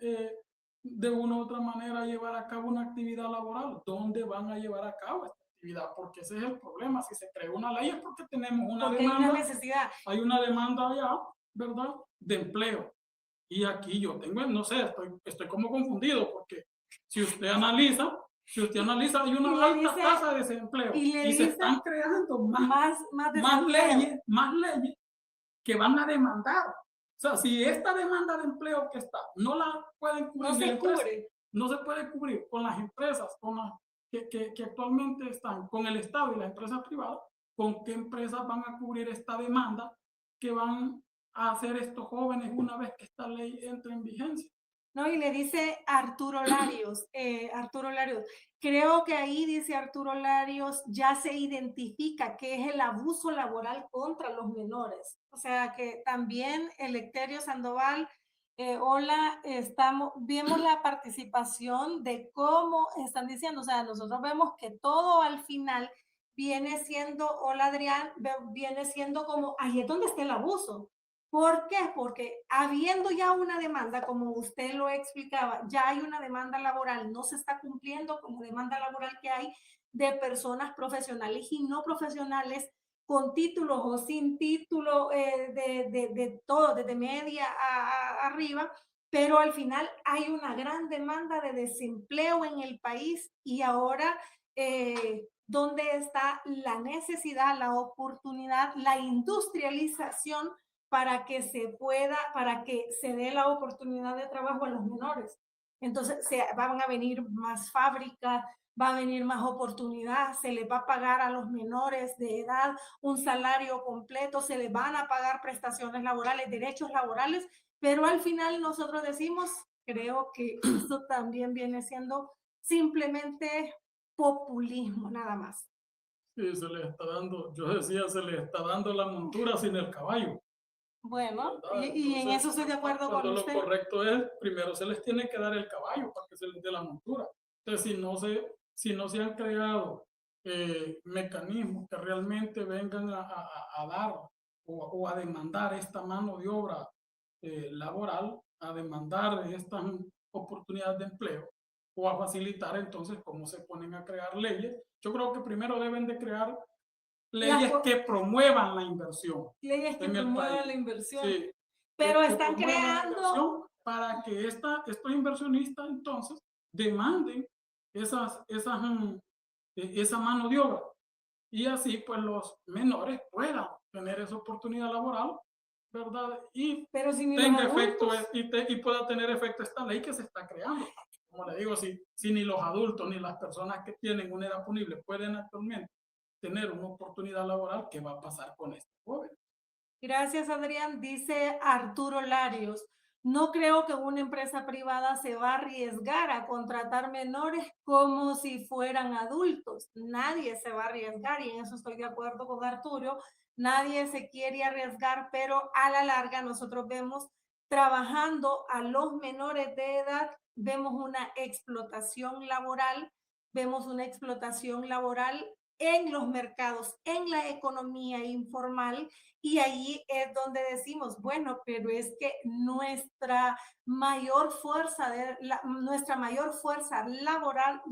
B: de una u otra manera llevar a cabo una actividad laboral? ¿Dónde van a llevar a cabo esta actividad? Porque ese es el problema. Si se creó una ley es porque tenemos una demanda.
A: Hay una necesidad.
B: Hay una demanda allá, ¿verdad? De empleo. Y aquí yo tengo, no sé, estoy como confundido porque si usted analiza, hay una alta tasa de desempleo y se están creando más leyes que van a demandar. O sea, si esta demanda de empleo que está no la pueden cubrir, no se puede cubrir con las empresas que actualmente están con el Estado y las empresas privadas. ¿Con qué empresas van a cubrir esta demanda que van a hacer estos jóvenes una vez que esta ley entre en vigencia?
A: No, y le dice Arturo Larios, creo que ahí dice Arturo Larios, ya se identifica que es el abuso laboral contra los menores. O sea que también Eleuterio Sandoval, hola, vemos la participación de cómo están diciendo, o sea, nosotros vemos que todo al final viene siendo, hola Adrián, viene siendo como, ahí es donde está el abuso. ¿Por qué? Porque habiendo ya una demanda, como usted lo explicaba, ya hay una demanda laboral, no se está cumpliendo como demanda laboral que hay de personas profesionales y no profesionales con títulos o sin título, de todo, desde media arriba, pero al final hay una gran demanda de desempleo en el país y ahora, ¿dónde está la necesidad, la oportunidad, la industrialización para que se dé la oportunidad de trabajo a los menores? Entonces van a venir más fábricas, va a venir más oportunidad, se les va a pagar a los menores de edad un salario completo, se les van a pagar prestaciones laborales, derechos laborales, pero al final nosotros decimos, creo que esto también viene siendo simplemente populismo, nada más.
B: Sí, se les está dando, yo decía, se les está dando la montura sin el caballo.
A: Bueno,
B: ¿Verdad?
A: y en
B: Entonces,
A: eso estoy de acuerdo con
B: cuando lo
A: usted.
B: correcto es, primero se les tiene que dar el caballo para que se les dé la montura. Entonces, si no se han creado mecanismos que realmente vengan a dar o a demandar esta mano de obra laboral, a demandar estas oportunidades de empleo o a facilitar entonces cómo se ponen a crear leyes. Yo creo que primero deben de crear leyes que promuevan la inversión
A: leyes que
B: en el país.
A: promuevan la inversión,
B: Sí,
A: pero
B: que
A: están
B: promuevan la
A: creando,
B: inversión para que estos inversionistas entonces demanden esa mano de obra y así pues los menores puedan tener esa oportunidad laboral, ¿verdad? Y
A: pero si ni los
B: tenga efecto
A: adultos.
B: y pueda tener efecto esta ley que se está creando. Como le digo, si ni los adultos ni las personas que tienen una edad punible pueden actualmente tener una oportunidad laboral, ¿qué va a pasar con este joven?
A: Gracias, Adrián. Dice Arturo Larios, no creo que una empresa privada se va a arriesgar a contratar menores como si fueran adultos. Nadie se va a arriesgar y en eso estoy de acuerdo con Arturo. Nadie se quiere arriesgar, pero a la larga nosotros vemos trabajando a los menores de edad, vemos una explotación laboral en los mercados, en la economía informal, y allí es donde decimos, bueno, pero es que nuestra mayor fuerza laboral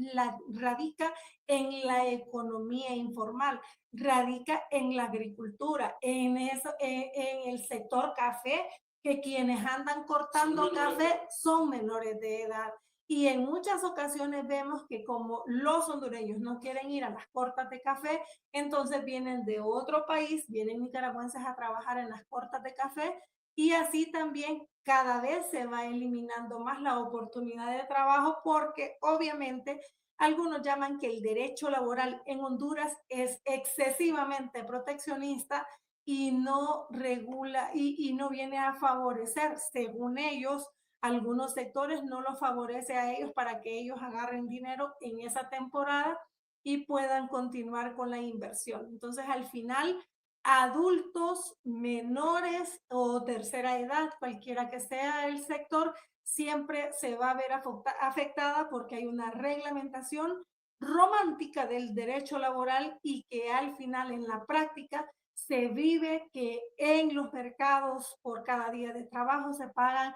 A: radica en la economía informal, radica en la agricultura, en el sector café, que quienes andan cortando café son menores de edad. Y en muchas ocasiones vemos que como los hondureños no quieren ir a las cortas de café, entonces vienen de otro país, vienen nicaragüenses a trabajar en las cortas de café y así también cada vez se va eliminando más la oportunidad de trabajo porque obviamente algunos llaman que el derecho laboral en Honduras es excesivamente proteccionista y no regula y no viene a favorecer, según ellos, algunos sectores no lo favorece a ellos para que ellos agarren dinero en esa temporada y puedan continuar con la inversión. Entonces, al final, adultos, menores o tercera edad, cualquiera que sea el sector, siempre se va a ver afectada porque hay una reglamentación romántica del derecho laboral y que al final en la práctica se vive que en los mercados por cada día de trabajo se pagan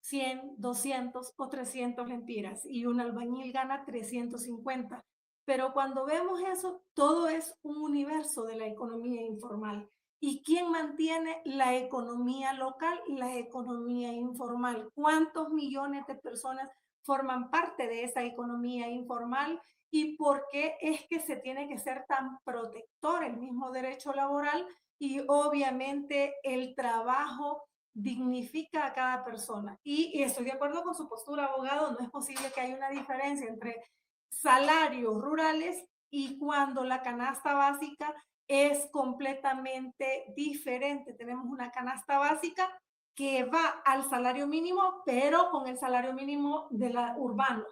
A: 100, 200 o 300 lempiras y un albañil gana 350. Pero cuando vemos eso, todo es un universo de la economía informal. ¿Y quién mantiene la economía local? La economía informal. ¿Cuántos millones de personas forman parte de esa economía informal? ¿Y por qué es que se tiene que ser tan protector el mismo derecho laboral? Y obviamente el trabajo dignifica a cada persona. Y estoy de acuerdo con su postura, abogado, no es posible que haya una diferencia entre salarios rurales y cuando la canasta básica es completamente diferente. Tenemos una canasta básica que va al salario mínimo, pero con el salario mínimo de la urbano,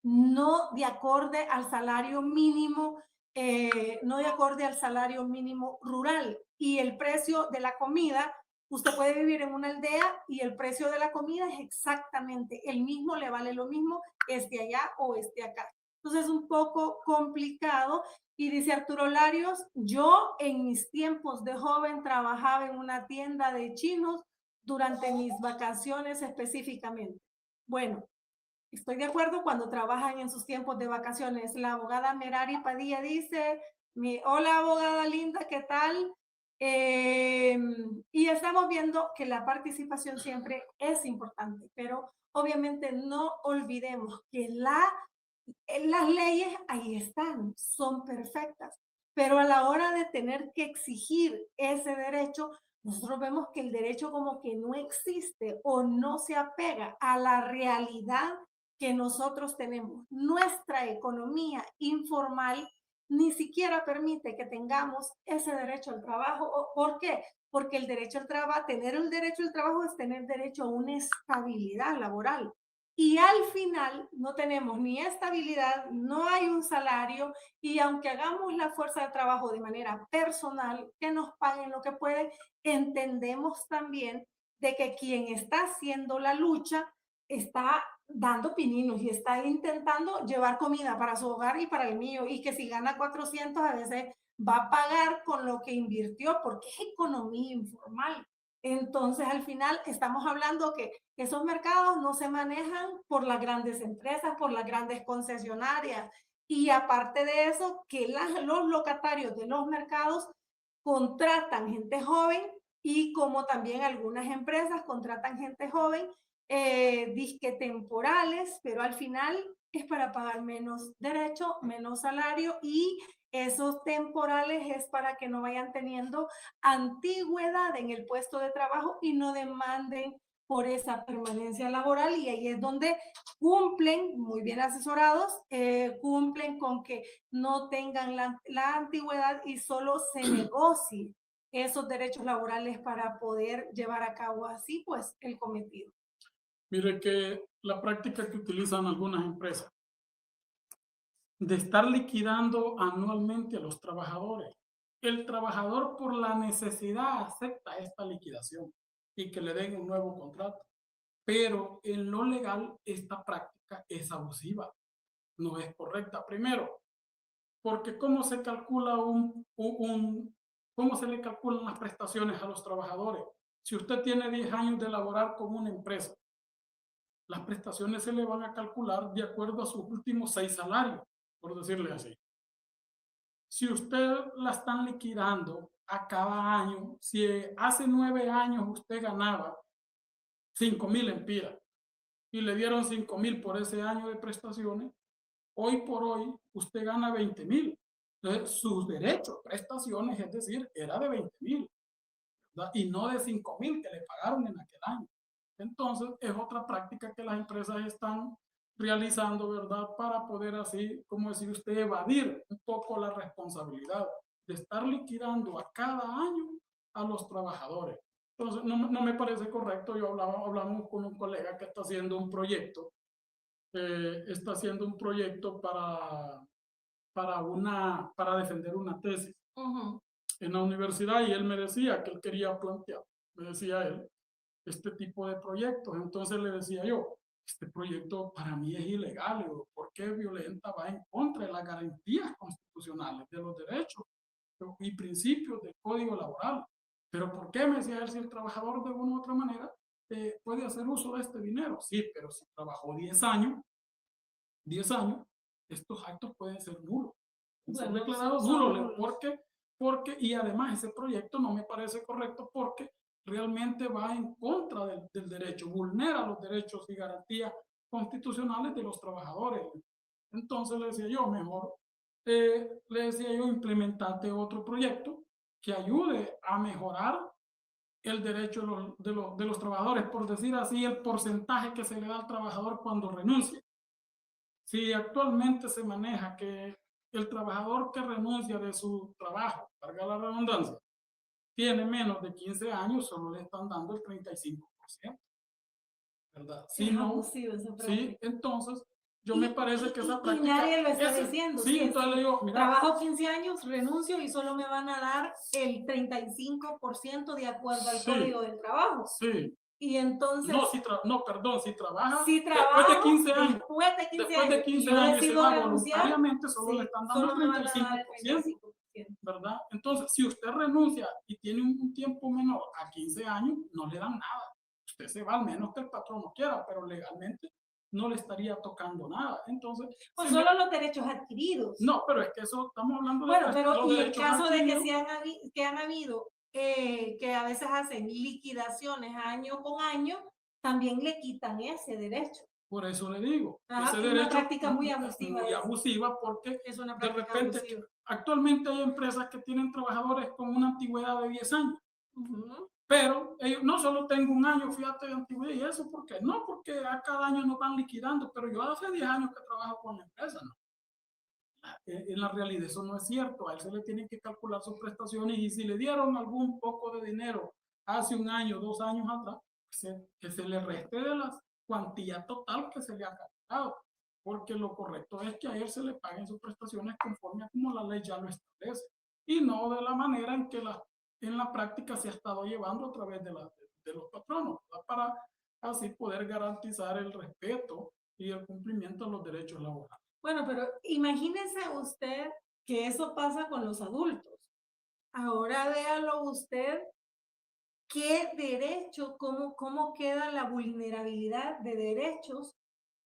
A: no de acorde al salario mínimo, no de acorde al salario mínimo rural. Y el precio de la comida, usted puede vivir en una aldea y el precio de la comida es exactamente el mismo, le vale lo mismo, esté allá o esté acá. Entonces es un poco complicado. Y dice Arturo Larios, yo en mis tiempos de joven trabajaba en una tienda de chinos durante mis vacaciones específicamente. Bueno, estoy de acuerdo cuando trabajan en sus tiempos de vacaciones. La abogada Merari Padilla dice, hola abogada linda, ¿qué tal? Y estamos viendo que la participación siempre es importante, pero obviamente no olvidemos que las leyes ahí están, son perfectas, pero a la hora de tener que exigir ese derecho, nosotros vemos que el derecho como que no existe o no se apega a la realidad que nosotros tenemos. Nuestra economía informal ni siquiera permite que tengamos ese derecho al trabajo. ¿Por qué? Porque el derecho al trabajo, tener el derecho al trabajo es tener derecho a una estabilidad laboral. Y al final no tenemos ni estabilidad, no hay un salario y aunque hagamos la fuerza de trabajo de manera personal, que nos paguen lo que pueden, entendemos también de que quien está haciendo la lucha está dando pininos y está intentando llevar comida para su hogar y para el mío y que si gana 400 a veces va a pagar con lo que invirtió porque es economía informal. Entonces, al final estamos hablando que esos mercados no se manejan por las grandes empresas, por las grandes concesionarias. Y aparte de eso, que los locatarios de los mercados contratan gente joven y como también algunas empresas contratan gente joven, disque temporales, pero al final es para pagar menos derecho, menos salario y esos temporales es para que no vayan teniendo antigüedad en el puesto de trabajo y no demanden por esa permanencia laboral y ahí es donde cumplen, muy bien asesorados, cumplen con que no tengan la antigüedad y solo se negocie esos derechos laborales para poder llevar a cabo así pues el cometido.
B: Mire que la práctica que utilizan algunas empresas de estar liquidando anualmente a los trabajadores. El trabajador por la necesidad acepta esta liquidación y que le den un nuevo contrato. Pero en lo legal esta práctica es abusiva, no es correcta. Primero, porque ¿cómo se calcula cómo se le calculan las prestaciones a los trabajadores? Si usted tiene 10 años de laborar con una empresa, las prestaciones se le van a calcular de acuerdo a sus últimos 6 salarios, por decirle así. Si usted la están liquidando a cada año, si hace 9 años usted ganaba 5,000 empiras y le dieron 5,000 por ese año de prestaciones, hoy por hoy usted gana 20,000. Entonces, sus derechos, prestaciones, es decir, era de 20,000 y no de 5,000 que le pagaron en aquel año. Entonces, es otra práctica que las empresas están realizando, ¿verdad? Para poder así, como decir usted, evadir un poco la responsabilidad de estar liquidando a cada año a los trabajadores. Entonces, no me parece correcto. Hablamos con un colega que está haciendo un proyecto para defender una tesis en la universidad y él me decía que él quería plantear, me decía él, este tipo de proyectos. Entonces le decía yo, este proyecto para mí es ilegal, porque violenta, va en contra de las garantías constitucionales, de los derechos y principios del Código Laboral. Pero ¿por qué? Me decía él, si el trabajador de una u otra manera puede hacer uso de este dinero. Sí, pero si trabajó 10 años, estos actos pueden ser nulos. Pueden ser declarados nulos. Y además ese proyecto no me parece correcto porque realmente va en contra del derecho, vulnera los derechos y garantías constitucionales de los trabajadores. Entonces le decía yo, mejor, implementate otro proyecto que ayude a mejorar el derecho de los trabajadores, por decir así, el porcentaje que se le da al trabajador cuando renuncia. Si actualmente se maneja que el trabajador que renuncia de su trabajo, valga la redundancia, tiene menos de 15 años, solo le están dando el 35%, ¿verdad? Si
A: Es
B: no,
A: abusivo esa
B: sí,
A: práctica.
B: entonces yo me parece que esa
A: Y
B: práctica,
A: nadie lo está diciendo.
B: sí, entonces le digo, mira,
A: trabajo 15 años, renuncio y solo me van a dar el 35% de acuerdo al
B: sí,
A: Código del Trabajo.
B: Sí.
A: Y entonces,
B: no, perdón, si trabaja
A: si
B: después de 15 años,
A: después de 15
B: años
A: y
B: se
A: decido
B: va
A: renunciar,
B: voluntariamente, solo le están dando
A: solo me
B: el
A: van a dar el
B: 35%,
A: 35%.
B: ¿verdad? Entonces, si usted renuncia y tiene un tiempo menor a 15 años, no le dan nada. Usted se va al menos que el patrón no quiera, pero legalmente no le estaría tocando nada. Entonces,
A: pues solo los derechos adquiridos.
B: No, pero es que eso estamos hablando de
A: bueno, pero
B: los
A: y el
B: derechos
A: caso de
B: adquiridos.
A: que han habido, que a veces hacen liquidaciones año con año, también le quitan ese derecho.
B: Por eso le digo,
A: ese
B: es
A: derecho
B: una
A: práctica muy abusiva.
B: Muy abusiva porque
A: es una
B: de repente
A: abusiva.
B: actualmente hay empresas que tienen trabajadores con una antigüedad de 10 años. Pero ellos no solo tengo un año, fíjate, de antigüedad. ¿Y eso por qué? No, porque a cada año nos van liquidando, pero yo hace 10 años que trabajo con la empresa, ¿no? En la realidad eso no es cierto. A él se le tienen que calcular sus prestaciones y si le dieron algún poco de dinero hace un año, 2 años atrás, que se le reste de la cuantía total que se le ha calculado. Porque lo correcto es que a él se le paguen sus prestaciones conforme a como la ley ya lo establece y no de la manera en que en la práctica se ha estado llevando a través de los patronos, ¿verdad? Para así poder garantizar el respeto y el cumplimiento de los derechos laborales.
A: Bueno, pero imagínese usted que eso pasa con los adultos. Ahora véalo usted qué derecho, cómo queda la vulnerabilidad de derechos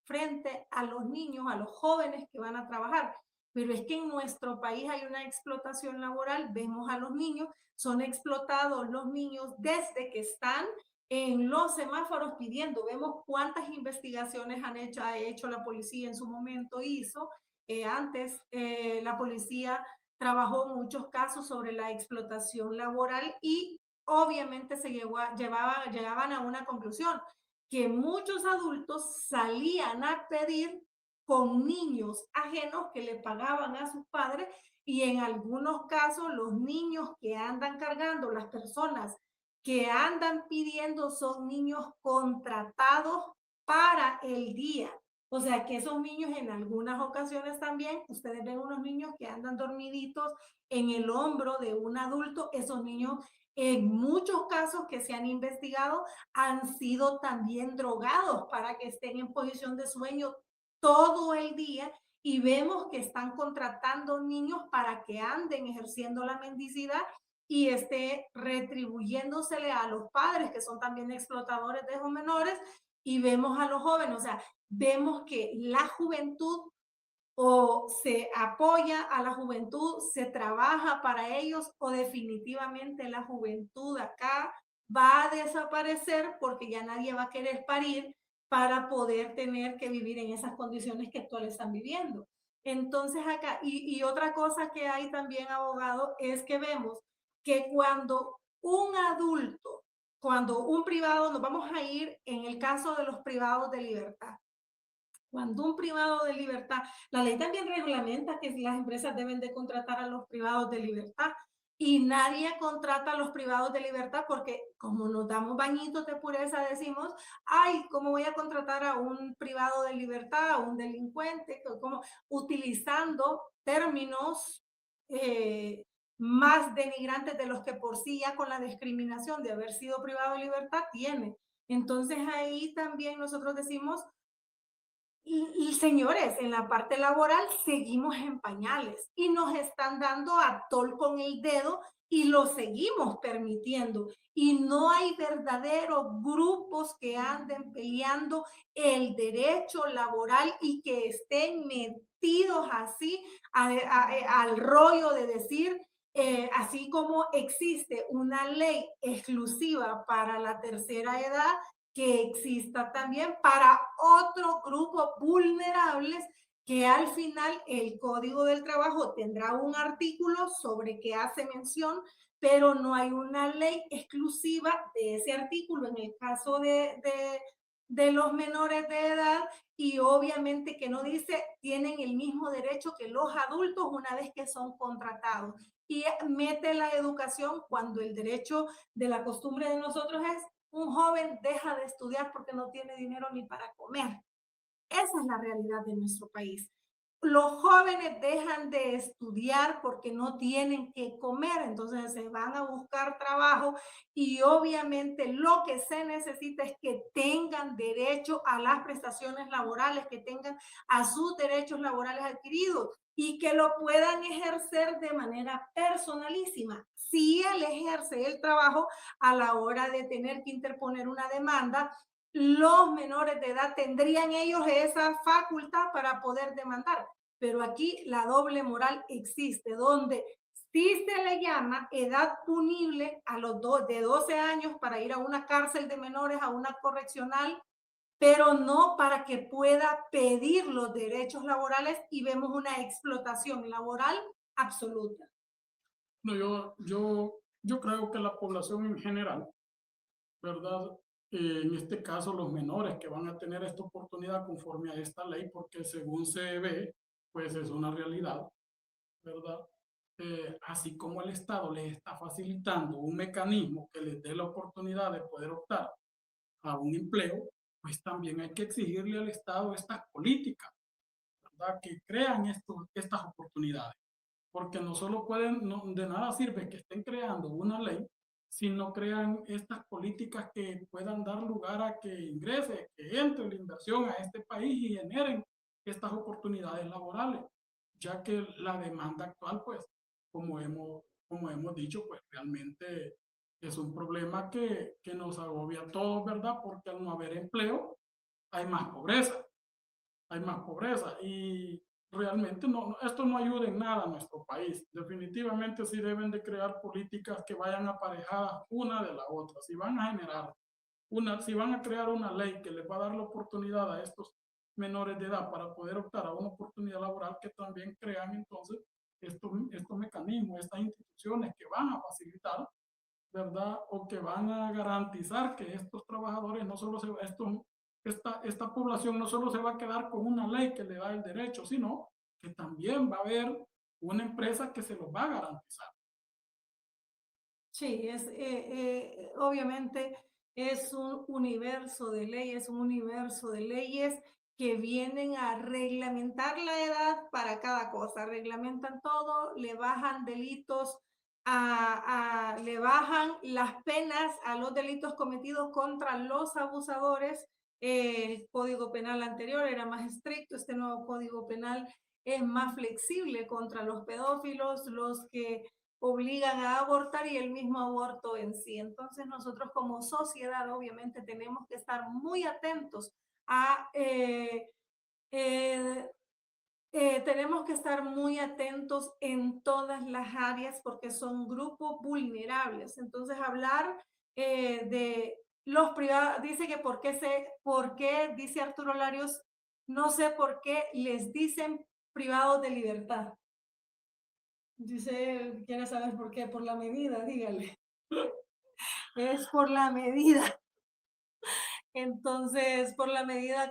A: frente a los niños, a los jóvenes que van a trabajar. Pero es que en nuestro país hay una explotación laboral, vemos a los niños, son explotados los niños desde que están en los semáforos pidiendo. Vemos cuántas investigaciones ha hecho la policía en su momento, hizo. Antes la policía trabajó muchos casos sobre la explotación laboral y obviamente llegaban a una conclusión, que muchos adultos salían a pedir con niños ajenos que le pagaban a sus padres y en algunos casos los niños que andan cargando, las personas que andan pidiendo son niños contratados para el día. O sea que esos niños en algunas ocasiones también, ustedes ven unos niños que andan dormiditos en el hombro de un adulto, esos niños en muchos casos que se han investigado han sido también drogados para que estén en posición de sueño todo el día y vemos que están contratando niños para que anden ejerciendo la mendicidad y esté retribuyéndosele a los padres que son también explotadores de esos menores y vemos a los jóvenes, o sea, vemos que la juventud o se apoya a la juventud, se trabaja para ellos o definitivamente la juventud acá va a desaparecer porque ya nadie va a querer parir para poder tener que vivir en esas condiciones que actuales están viviendo. Entonces acá, y otra cosa que hay también, abogado, es que vemos que cuando un adulto, cuando un privado, nos vamos a ir en el caso de los privados de libertad, cuando un privado de libertad, la ley también reglamenta que las empresas deben de contratar a los privados de libertad y nadie contrata a los privados de libertad porque como nos damos bañitos de pureza decimos, ay, ¿cómo voy a contratar a un privado de libertad, a un delincuente? Como utilizando términos más denigrantes de los que por sí ya con la discriminación de haber sido privado de libertad tiene. Entonces ahí también nosotros decimos, y señores, en la parte laboral seguimos en pañales y nos están dando a tol con el dedo y lo seguimos permitiendo. Y no hay verdaderos grupos que anden peleando el derecho laboral y que estén metidos así al rollo de decir, así como existe una ley exclusiva para la tercera edad, que exista también para otros grupos vulnerables que al final el Código del Trabajo tendrá un artículo sobre que hace mención, pero no hay una ley exclusiva de ese artículo en el caso de los menores de edad, y obviamente que no dice tienen el mismo derecho que los adultos una vez que son contratados. Y mete la educación cuando el derecho de la costumbre de nosotros es un joven deja de estudiar porque no tiene dinero ni para comer. Esa es la realidad de nuestro país. Los jóvenes dejan de estudiar porque no tienen que comer, entonces se van a buscar trabajo, y obviamente lo que se necesita es que tengan derecho a las prestaciones laborales, que tengan a sus derechos laborales adquiridos y que lo puedan ejercer de manera personalísima. Si él ejerce el trabajo a la hora de tener que interponer una demanda, los menores de edad tendrían ellos esa facultad para poder demandar. Pero aquí la doble moral existe, donde sí se le llama edad punible a los de 12 años para ir a una cárcel de menores, a una correccional, pero no para que pueda pedir los derechos laborales, y vemos una explotación laboral absoluta.
B: No, yo creo que la población en general, ¿verdad? En este caso, los menores que van a tener esta oportunidad conforme a esta ley, porque según se ve, pues es una realidad, ¿verdad? Así como el Estado les está facilitando un mecanismo que les dé la oportunidad de poder optar a un empleo, pues también hay que exigirle al Estado estas políticas, ¿verdad? Que crean estas oportunidades, porque no solo pueden, no, de nada sirve que estén creando una ley si no crean estas políticas que puedan dar lugar a que ingrese, que entre la inversión a este país y generen estas oportunidades laborales, ya que la demanda actual, pues, como hemos dicho, pues realmente es un problema que nos agobia a todos, ¿verdad? Porque al no haber empleo, hay más pobreza, hay más pobreza y realmente esto no ayuda en nada a nuestro país. Definitivamente sí deben de crear políticas que vayan aparejadas una de la otra. Si van a generar si van a crear una ley que les va a dar la oportunidad a estos menores de edad para poder optar a una oportunidad laboral, que también crean entonces estos mecanismos, estas instituciones que van a facilitar, ¿verdad? O que van a garantizar que estos trabajadores no solo esta población no solo se va a quedar con una ley que le da el derecho, sino que también va a haber una empresa que se los va a garantizar.
A: Sí, obviamente es un universo de leyes, un universo de leyes que vienen a reglamentar la edad para cada cosa. Reglamentan todo, le bajan delitos, le bajan las penas a los delitos cometidos contra los abusadores. El Código Penal anterior era más estricto, este nuevo Código Penal es más flexible contra los pedófilos, los que obligan a abortar y el mismo aborto en sí. Entonces nosotros como sociedad obviamente tenemos que estar muy atentos a, eh, tenemos que estar muy atentos en todas las áreas porque son grupos vulnerables. Entonces hablar de los privados, dice que por qué, dice Arturo Larios, no sé por qué les dicen privados de libertad. Dice, quiere saber por qué, por la medida, dígale. Es por la medida. Entonces, por la medida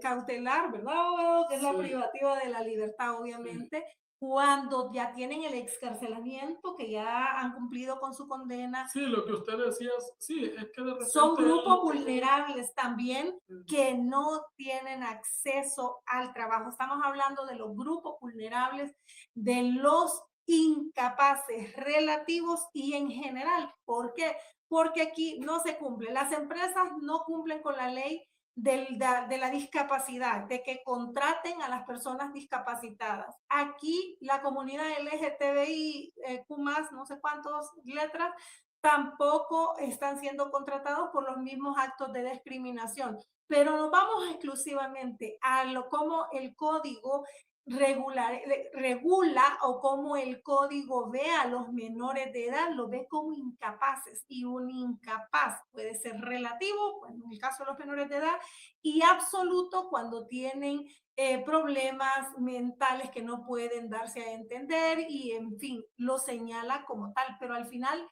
A: cautelar, ¿verdad, abogado? Que es la
B: Sí,
A: privativa de la libertad,
B: sí,
A: obviamente, cuando ya tienen el excarcelamiento, que ya han cumplido con su condena.
B: sí, lo que usted decía, sí, es que de
A: Son
B: repente
A: grupos vulnerables también
B: mm,
A: que no tienen acceso al trabajo. Estamos hablando de los grupos vulnerables, de los incapaces relativos y en general. ¿Por qué? Porque aquí no se cumple. Las empresas no cumplen con la ley de la discapacidad, de que contraten a las personas discapacitadas. Aquí la comunidad LGTBI, Q+, no sé cuántas letras, tampoco están siendo contratados por los mismos actos de discriminación. Pero nos vamos exclusivamente a cómo el código regula o cómo el código ve a los menores de edad, lo ve como incapaces, y un incapaz puede ser relativo, en el caso de los menores de edad, y absoluto cuando tienen problemas mentales que no pueden darse a entender y, en fin, lo señala como tal, pero al final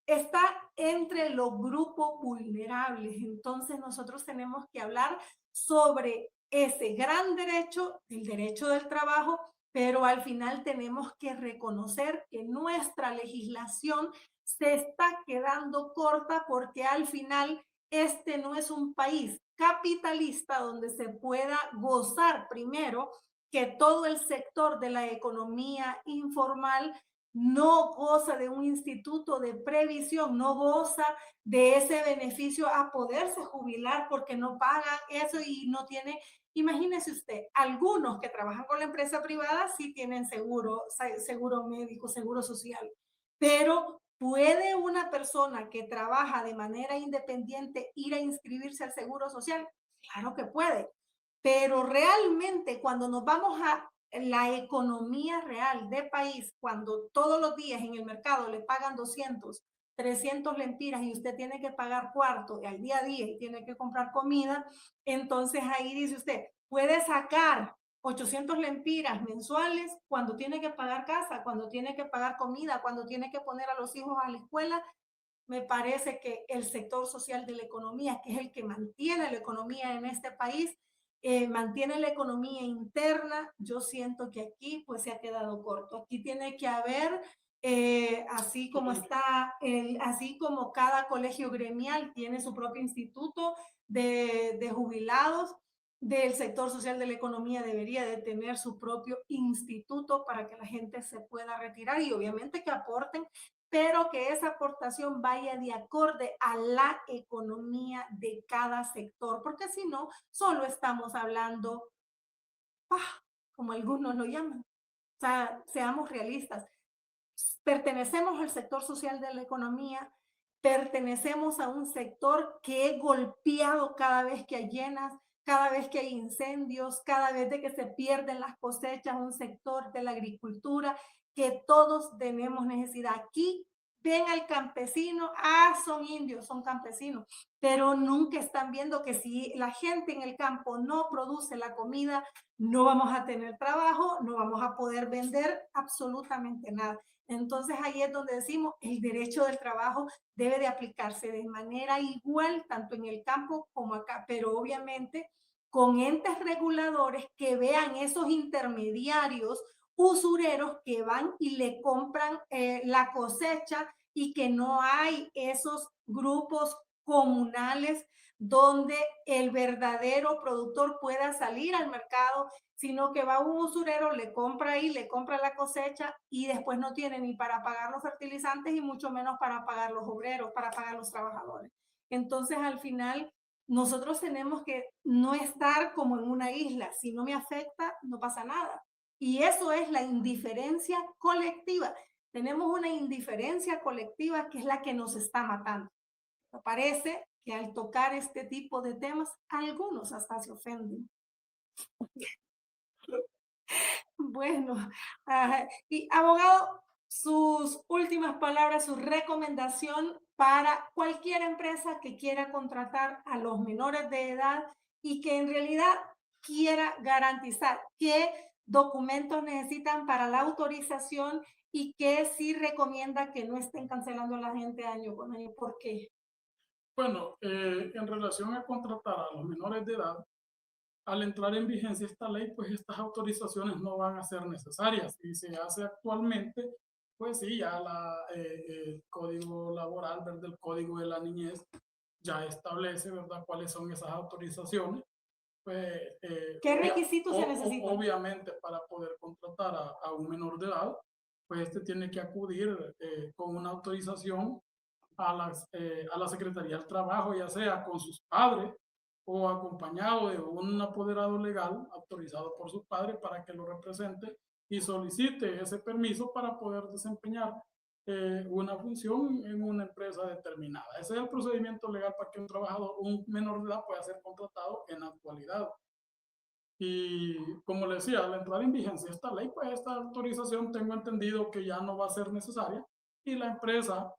A: está entre los grupos vulnerables. Entonces nosotros tenemos que hablar sobre ese gran derecho, el derecho del trabajo, pero al final tenemos que reconocer que nuestra legislación se está quedando corta porque al final este no es un país capitalista donde se pueda gozar primero que todo el sector de la economía informal no goza de un instituto de previsión, no goza de ese beneficio a poderse jubilar porque no pagan eso y no tiene, imagínese usted, algunos que trabajan con la empresa privada sí tienen seguro, seguro médico, seguro social, pero ¿puede una persona que trabaja de manera independiente ir a inscribirse al seguro social? Claro que puede, pero realmente cuando nos vamos a la economía real de país, cuando todos los días en el mercado le pagan 200, 300 lempiras y usted tiene que pagar cuarto al día a día y tiene que comprar comida, entonces ahí dice usted, puede sacar 800 lempiras mensuales cuando tiene que pagar casa, cuando tiene que pagar comida, cuando tiene que poner a los hijos a la escuela. Me parece que el sector social de la economía, que es el que mantiene la economía en este país, mantiene la economía interna, yo siento que aquí pues se ha quedado corto. Aquí tiene que haber, así como está, así como cada colegio gremial tiene su propio instituto de jubilados, del sector social de la economía debería de tener su propio instituto para que la gente se pueda retirar y obviamente que aporten, pero que esa aportación vaya de acorde a la economía de cada sector, porque si no, solo estamos hablando, como algunos lo llaman. O sea, seamos realistas. Pertenecemos al sector social de la economía, pertenecemos a un sector que es golpeado cada vez que hay llenas, cada vez que hay incendios, cada vez de que se pierden las cosechas, un sector de la agricultura que todos tenemos necesidad. Aquí ven al campesino, son indios, son campesinos, pero nunca están viendo que si la gente en el campo no produce la comida, no vamos a tener trabajo, no vamos a poder vender absolutamente nada. Entonces ahí es donde decimos el derecho del trabajo debe de aplicarse de manera igual tanto en el campo como acá, pero obviamente con entes reguladores que vean esos intermediarios usureros que van y le compran la cosecha y que no hay esos grupos comunales donde el verdadero productor pueda salir al mercado, sino que va un usurero, le compra ahí, le compra la cosecha y después no tiene ni para pagar los fertilizantes y mucho menos para pagar los obreros, para pagar los trabajadores. Entonces, al final, nosotros tenemos que no estar como en una isla. Si no me afecta, no pasa nada. Y eso es la indiferencia colectiva. Tenemos una indiferencia colectiva que es la que nos está matando. Me parece que al tocar este tipo de temas, algunos hasta se ofenden. Bueno, y abogado, sus últimas palabras, su recomendación para cualquier empresa que quiera contratar a los menores de edad y que en realidad quiera garantizar qué documentos necesitan para la autorización y qué sí recomienda que no estén cancelando a la gente año con año. ¿Por qué?
B: Bueno, en relación a contratar a los menores de edad, al entrar en vigencia esta ley, pues estas autorizaciones no van a ser necesarias. Y se hace actualmente, pues sí, ya el Código Laboral, ¿verdad? El Código de la Niñez ya establece, ¿verdad?, cuáles son esas autorizaciones. Pues,
A: ¿Qué requisitos se necesitan?
B: obviamente, para poder contratar a un menor de edad, pues este tiene que acudir con una autorización a la Secretaría del Trabajo, ya sea con sus padres o acompañado de un apoderado legal autorizado por sus padres para que lo represente y solicite ese permiso para poder desempeñar una función en una empresa determinada. Ese es el procedimiento legal para que un trabajador, un menor de edad, pueda ser contratado en la actualidad. Y como le decía, al entrar en vigencia esta ley, pues esta autorización tengo entendido que ya no va a ser necesaria y la empresa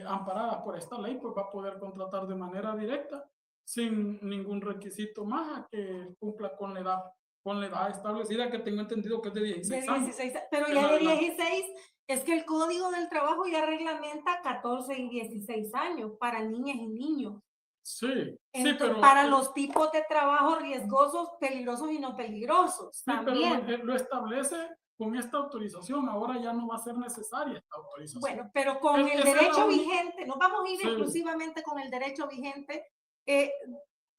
B: amparada por esta ley pues va a poder contratar de manera directa sin ningún requisito más a que cumpla con la edad establecida, que tengo entendido que es de
A: De
B: 16 años
A: 16, pero
B: en
A: ya de
B: adelante.
A: 16 es que el Código del Trabajo ya reglamenta 14 y 16 años para niñas y niños.
B: Sí, sí,
A: Entonces,
B: pero,
A: para los tipos de trabajo riesgosos, peligrosos y no peligrosos
B: sí, pero
A: también.
B: lo establece con esta autorización. Ahora ya no va a ser necesaria esta autorización.
A: Bueno, pero con el
B: Esa es la
A: derecho
B: única.
A: vigente, nos vamos a ir
B: Sí,
A: exclusivamente con el derecho vigente. eh,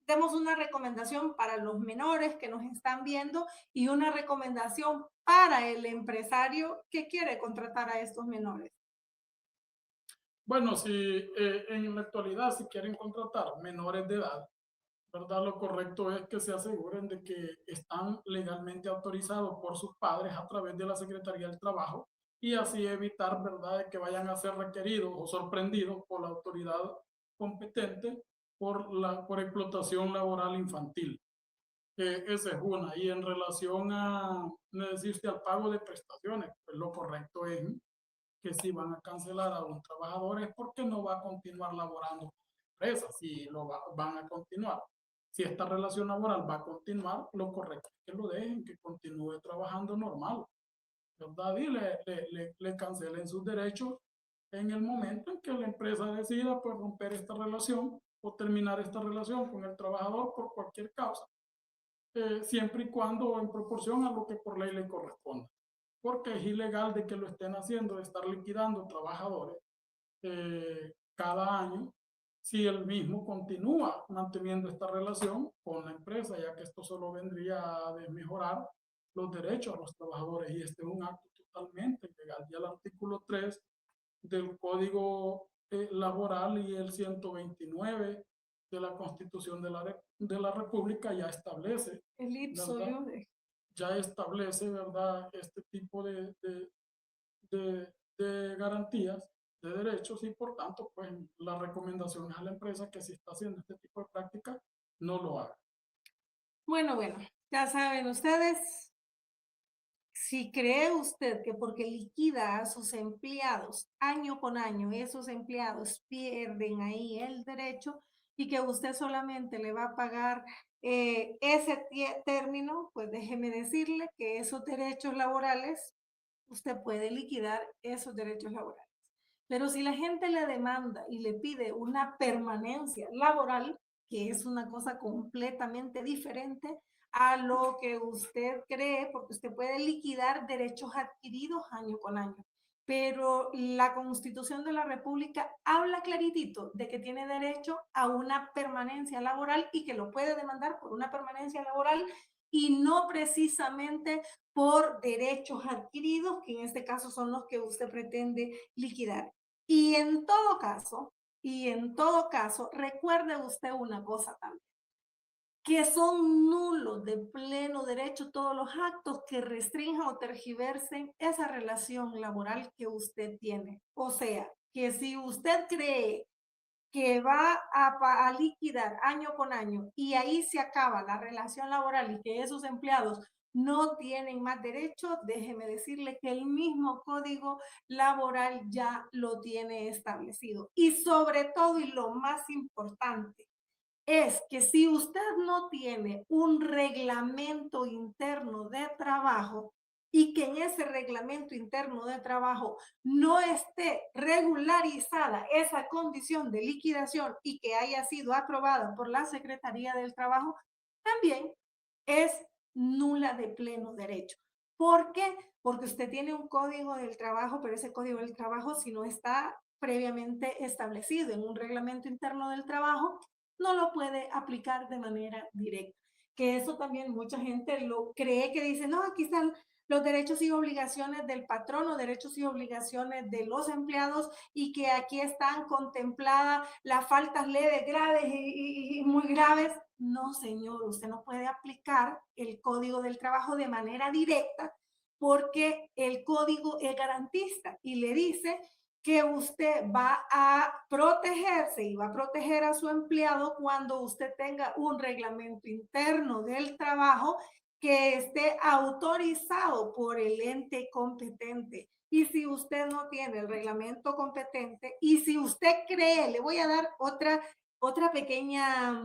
A: Demos una recomendación para los menores que nos están viendo y una recomendación para el empresario que quiere contratar a estos menores.
B: bueno, si en la actualidad, si quieren contratar menores de edad, ¿verdad? Lo correcto es que se aseguren de que están legalmente autorizados por sus padres a través de la Secretaría del Trabajo y así evitar, ¿verdad?, de que vayan a ser requeridos o sorprendidos por la autoridad competente por explotación laboral infantil. Esa es una. Y en relación a, me deciste, al pago de prestaciones, pues lo correcto es que si van a cancelar a un trabajador es porque no va a continuar laborando con la empresa. Si van a continuar, si esta relación laboral va a continuar, lo correcto es que lo dejen, que continúe trabajando normal, ¿verdad? Y le cancelen sus derechos en el momento en que la empresa decida pues romper esta relación o terminar esta relación con el trabajador por cualquier causa, siempre y cuando en proporción a lo que por ley le corresponde, porque es ilegal de que lo estén haciendo, de estar liquidando trabajadores cada año, si él mismo continúa manteniendo esta relación con la empresa, ya que esto solo vendría a desmejorar los derechos a los trabajadores y este es un acto totalmente ilegal. Ya el artículo 3 del Código Laboral y el 129 de la Constitución de la República ya establece,
A: El ipso
B: ¿verdad?
A: iure.
B: Ya establece, ¿verdad?, este tipo de garantías de derechos y por tanto, pues la recomendación es a la empresa que si está haciendo este tipo de práctica, no lo haga.
A: Bueno, ya saben ustedes, si cree usted que porque liquida a sus empleados año con año, esos empleados pierden ahí el derecho y que usted solamente le va a pagar ese término, pues déjeme decirle que esos derechos laborales, usted puede liquidar esos derechos laborales. Pero si la gente le demanda y le pide una permanencia laboral, que es una cosa completamente diferente a lo que usted cree, porque usted puede liquidar derechos adquiridos año con año. Pero la Constitución de la República habla claritito de que tiene derecho a una permanencia laboral y que lo puede demandar por una permanencia laboral y no precisamente por derechos adquiridos, que en este caso son los que usted pretende liquidar. Y en todo caso, recuerde usted una cosa también, que son nulos de pleno derecho todos los actos que restrinjan o tergiversen esa relación laboral que usted tiene. O sea, que si usted cree que va a liquidar año con año y ahí se acaba la relación laboral y que esos empleados no tienen más derechos, déjeme decirle que el mismo código laboral ya lo tiene establecido. Y sobre todo, y lo más importante, es que si usted no tiene un reglamento interno de trabajo y que en ese reglamento interno de trabajo no esté regularizada esa condición de liquidación y que haya sido aprobada por la Secretaría del Trabajo, también es nula de pleno derecho. ¿Por qué? Porque usted tiene un código del trabajo, pero ese código del trabajo, si no está previamente establecido en un reglamento interno del trabajo, no lo puede aplicar de manera directa. Que eso también mucha gente lo cree, que dice, no, aquí están los derechos y obligaciones del patrón o derechos y obligaciones de los empleados y que aquí están contempladas las faltas leves, graves y muy graves. No, señor, usted no puede aplicar el Código del Trabajo de manera directa porque el código es garantista y le dice que usted va a protegerse y va a proteger a su empleado cuando usted tenga un reglamento interno del trabajo que esté autorizado por el ente competente. Y si usted no tiene el reglamento competente y si usted cree, le voy a dar otra otra pequeña,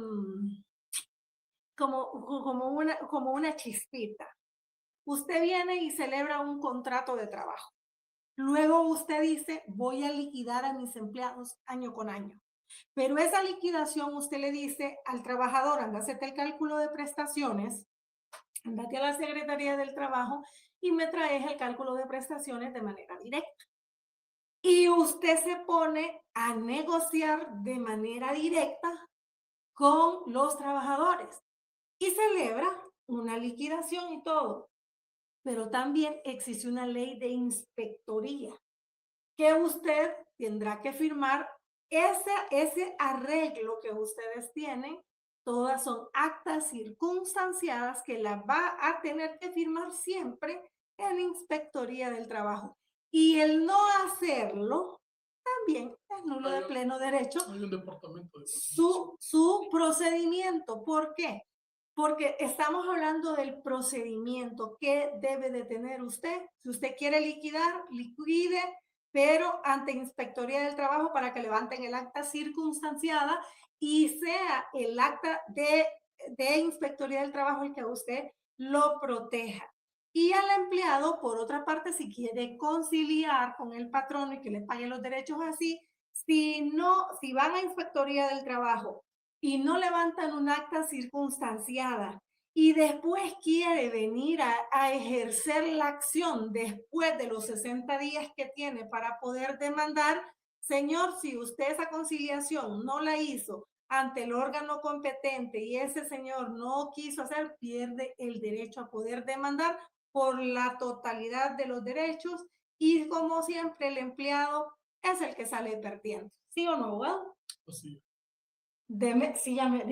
A: como una chispita. Usted viene y celebra un contrato de trabajo. Luego usted dice, voy a liquidar a mis empleados año con año. Pero esa liquidación usted le dice al trabajador, anda a hacerte el cálculo de prestaciones, andate a la Secretaría del Trabajo y me traes el cálculo de prestaciones de manera directa. Y usted se pone a negociar de manera directa con los trabajadores y celebra una liquidación y todo. Pero también existe una ley de inspectoría que usted tendrá que firmar ese arreglo que ustedes tienen. Todas son actas circunstanciadas que las va a tener que firmar siempre en la Inspectoría del Trabajo. Y el no hacerlo también es nulo de pleno derecho
B: Hay un departamento de
A: su procedimiento. ¿Por qué? Porque estamos hablando del procedimiento que debe de tener usted. Si usted quiere liquidar, liquide, pero ante Inspectoría del Trabajo para que levanten el acta circunstanciada y sea el acta de Inspectoría del Trabajo el que a usted lo proteja. Y al empleado, por otra parte, si quiere conciliar con el patrón y que le pague los derechos así, si van a Inspectoría del Trabajo y no levantan un acta circunstanciada y después quiere venir a ejercer la acción después de los 60 días que tiene para poder demandar, señor, si usted esa conciliación no la hizo ante el órgano competente y ese señor no quiso hacer, pierde el derecho a poder demandar por la totalidad de los derechos y como siempre el empleado es el que sale perdiendo. ¿Sí o no, abogado?
B: Sí.
A: Deme, sí, ya me,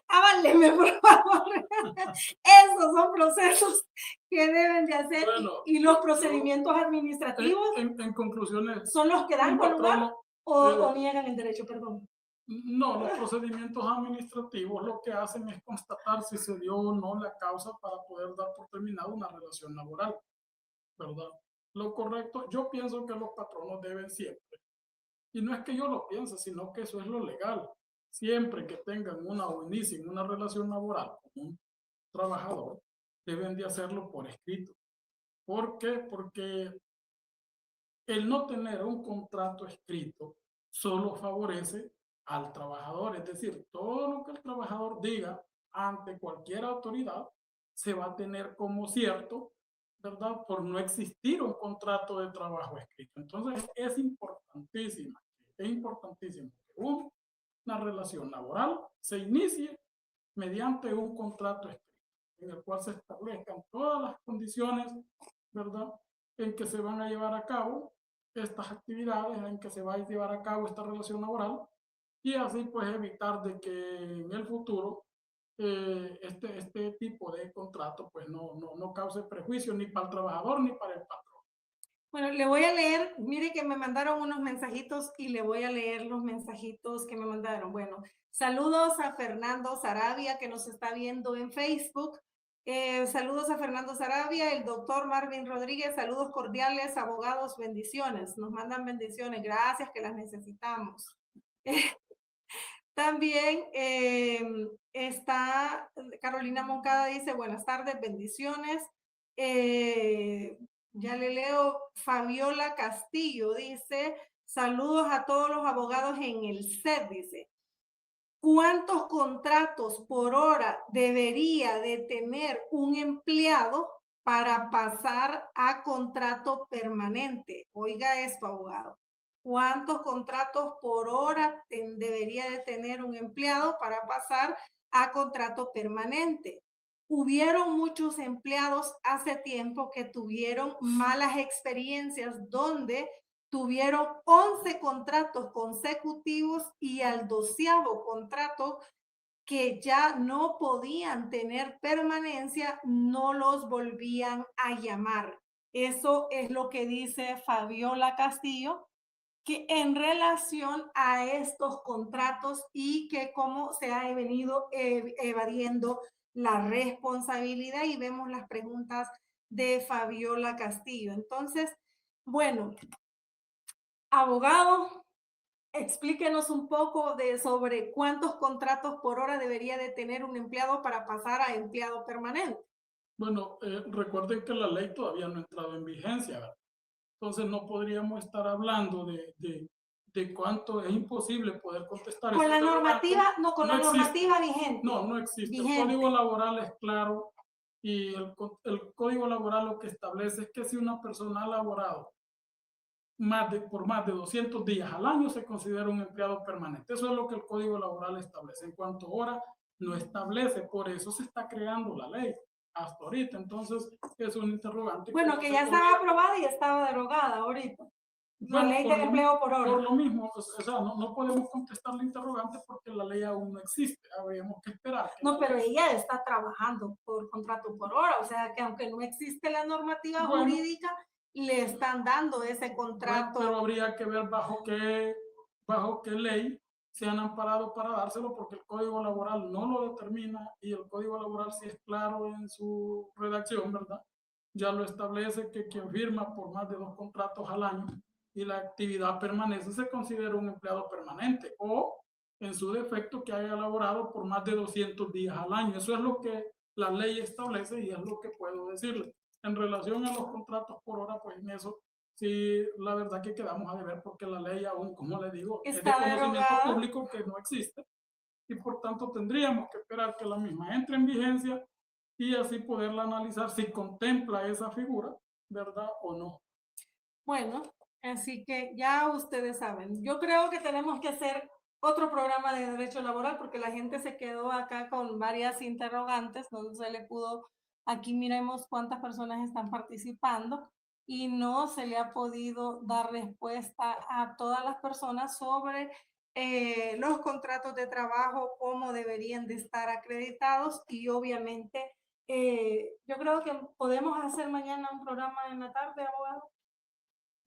A: Háganleme, por favor. Esos son procesos que deben de hacer
B: Bueno,
A: y los procedimientos administrativos
B: en conclusiones,
A: son los que dan
B: un
A: por lugar
B: patrono,
A: o niegan el derecho, perdón.
B: no, los procedimientos administrativos lo que hacen es constatar si se dio o no la causa para poder dar por terminada una relación laboral, ¿verdad? Lo correcto, yo pienso que los patronos deben siempre, y no es que yo lo piense, sino que eso es lo legal, siempre que tengan una o inicien una relación laboral con un trabajador, deben de hacerlo por escrito. ¿Por qué? Porque el no tener un contrato escrito solo favorece al trabajador, es decir, todo lo que el trabajador diga ante cualquier autoridad se va a tener como cierto, ¿verdad? Por no existir un contrato de trabajo escrito. Entonces es importantísimo que una relación laboral se inicie mediante un contrato escrito, en el cual se establezcan todas las condiciones, ¿verdad?, en que se van a llevar a cabo estas actividades, en que se va a llevar a cabo esta relación laboral, y así pues evitar de que en el futuro este tipo de contrato pues no cause prejuicio ni para el trabajador ni para el patrón.
A: Bueno, le voy a leer, mire que me mandaron unos mensajitos y le voy a leer los mensajitos que me mandaron. Bueno, saludos a Fernando Sarabia que nos está viendo en Facebook. Saludos a Fernando Sarabia, el doctor Marvin Rodríguez, saludos cordiales, abogados, bendiciones. Nos mandan bendiciones, gracias que las necesitamos. También está Carolina Moncada, dice buenas tardes, bendiciones. Ya le leo, Fabiola Castillo dice, saludos a todos los abogados en el set, dice. ¿Cuántos contratos por hora debería de tener un empleado para pasar a contrato permanente? Oiga esto, abogado. ¿Cuántos contratos por hora debería de tener un empleado para pasar a contrato permanente? Hubieron muchos empleados hace tiempo que tuvieron malas experiencias donde tuvieron 11 contratos consecutivos y al 12º contrato que ya no podían tener permanencia, no los volvían a llamar. Eso es lo que dice Fabiola Castillo, que en relación a estos contratos y que cómo se ha venido evadiendo la responsabilidad y vemos las preguntas de Fabiola Castillo. Entonces, bueno, abogado, explíquenos un poco sobre cuántos contratos por hora debería de tener un empleado para pasar a empleado permanente.
B: Bueno, recuerden que la ley todavía no ha entrado en vigencia, ¿verdad? Entonces no podríamos estar hablando de cuánto, es imposible poder contestar
A: Con
B: ese
A: la
B: interrogante.
A: normativa, no, con
B: No
A: la
B: existe,
A: normativa vigente.
B: no existe. El
A: Vigente.
B: Código Laboral es claro y el Código Laboral lo que establece es que si una persona ha laborado por más de 200 días al año se considera un empleado permanente. Eso es lo que el Código Laboral establece. En cuanto a hora, no establece. Por eso se está creando la ley hasta ahorita. Entonces, es un interrogante que
A: Bueno,
B: no
A: que
B: se
A: ya estaba
B: podría.
A: aprobada y estaba derogada ahorita. La
B: Bueno,
A: ley del empleo por
B: por
A: hora.
B: lo mismo, o sea, no podemos contestar la interrogante porque la ley aún no existe. Habríamos que esperar.
A: No, pero ella está trabajando por contrato por hora, o sea que aunque no existe la normativa
B: Bueno,
A: jurídica, le están dando ese
B: bueno,
A: contrato.
B: pero habría que ver bajo qué ley se han amparado para dárselo, porque el Código Laboral no lo determina y el Código Laboral sí es claro en su redacción, ¿verdad? Ya lo establece que quien firma por más de 2 contratos al año y la actividad permanece se considera un empleado permanente o, en su defecto, que haya laborado por más de 200 días al año. Eso es lo que la ley establece y es lo que puedo decirle. En relación a los contratos por hora, pues en eso sí, la verdad que quedamos a deber porque la ley aún, como le digo, es de
A: Está
B: conocimiento
A: derogada.
B: público que no existe y por tanto tendríamos que esperar que la misma entre en vigencia y así poderla analizar si contempla esa figura, ¿verdad? O no.
A: Bueno, así que ya ustedes saben. Yo creo que tenemos que hacer otro programa de derecho laboral porque la gente se quedó acá con varias interrogantes, no se le pudo, aquí miremos cuántas personas están participando y no se le ha podido dar respuesta a todas las personas sobre los contratos de trabajo, cómo deberían de estar acreditados y obviamente yo creo que podemos hacer mañana un programa en la tarde, abogado,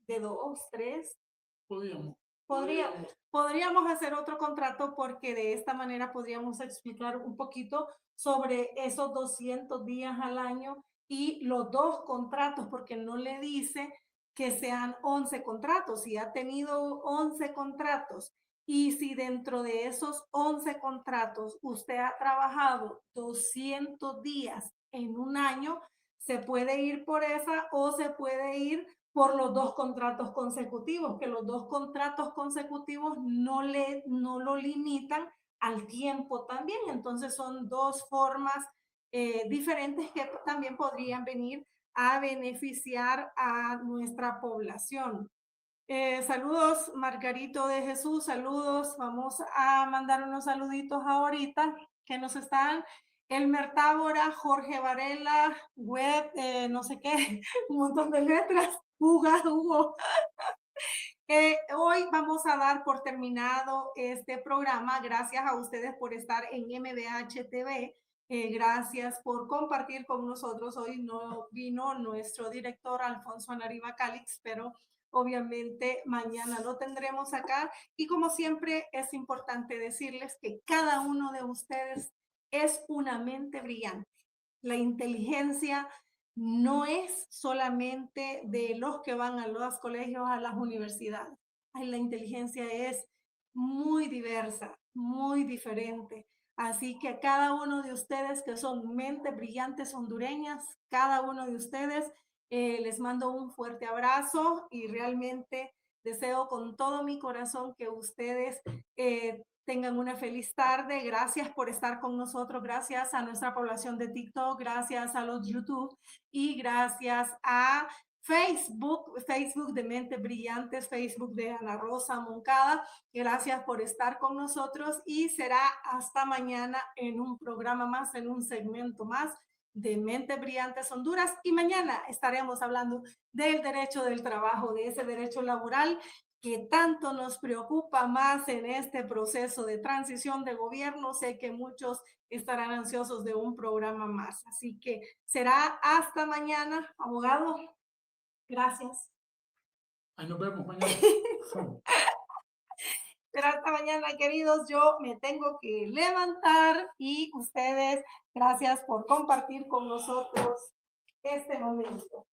A: de 2, 3.
B: Podríamos.
A: Podría, podríamos hacer otro contrato porque de esta manera podríamos explicar un poquito sobre esos 200 días al año y los dos contratos, porque no le dice que sean 11 contratos. Si ha tenido 11 contratos y si dentro de esos 11 contratos usted ha trabajado 200 días en un año, se puede ir por esa o se puede ir por los dos contratos consecutivos, que los dos contratos consecutivos no lo limitan al tiempo también. Entonces son dos formas diferentes que también podrían venir a beneficiar a nuestra población. Saludos, Margarito de Jesús, saludos. Vamos a mandar unos saluditos ahorita que nos están. Elmer Tábora, Jorge Varela, Web, no sé qué, un montón de letras. Hugo. Hoy vamos a dar por terminado este programa. Gracias a ustedes por estar en MBH TV. Gracias por compartir con nosotros. Hoy no vino nuestro director Alfonso Anariba Calix, pero obviamente mañana lo tendremos acá. Y como siempre es importante decirles que cada uno de ustedes es una mente brillante. La inteligencia no es solamente de los que van a los colegios, a las universidades. La inteligencia es muy diversa, muy diferente. Así que a cada uno de ustedes que son mentes brillantes hondureñas, cada uno de ustedes, les mando un fuerte abrazo y realmente deseo con todo mi corazón que ustedes tengan una feliz tarde. Gracias por estar con nosotros. Gracias a nuestra población de TikTok. Gracias a los YouTube y gracias a Facebook de Mentes Brillantes, Facebook de Ana Rosa Moncada. Gracias por estar con nosotros y será hasta mañana en un programa más, en un segmento más de Mentes Brillantes Honduras. Y mañana estaremos hablando del derecho del trabajo, de ese derecho laboral que tanto nos preocupa más en este proceso de transición de gobierno. Sé que muchos estarán ansiosos de un programa más. Así que será hasta mañana, abogado. Gracias.
B: Ahí nos vemos mañana.
A: Pero hasta mañana, queridos. Yo me tengo que levantar y ustedes, gracias por compartir con nosotros este momento.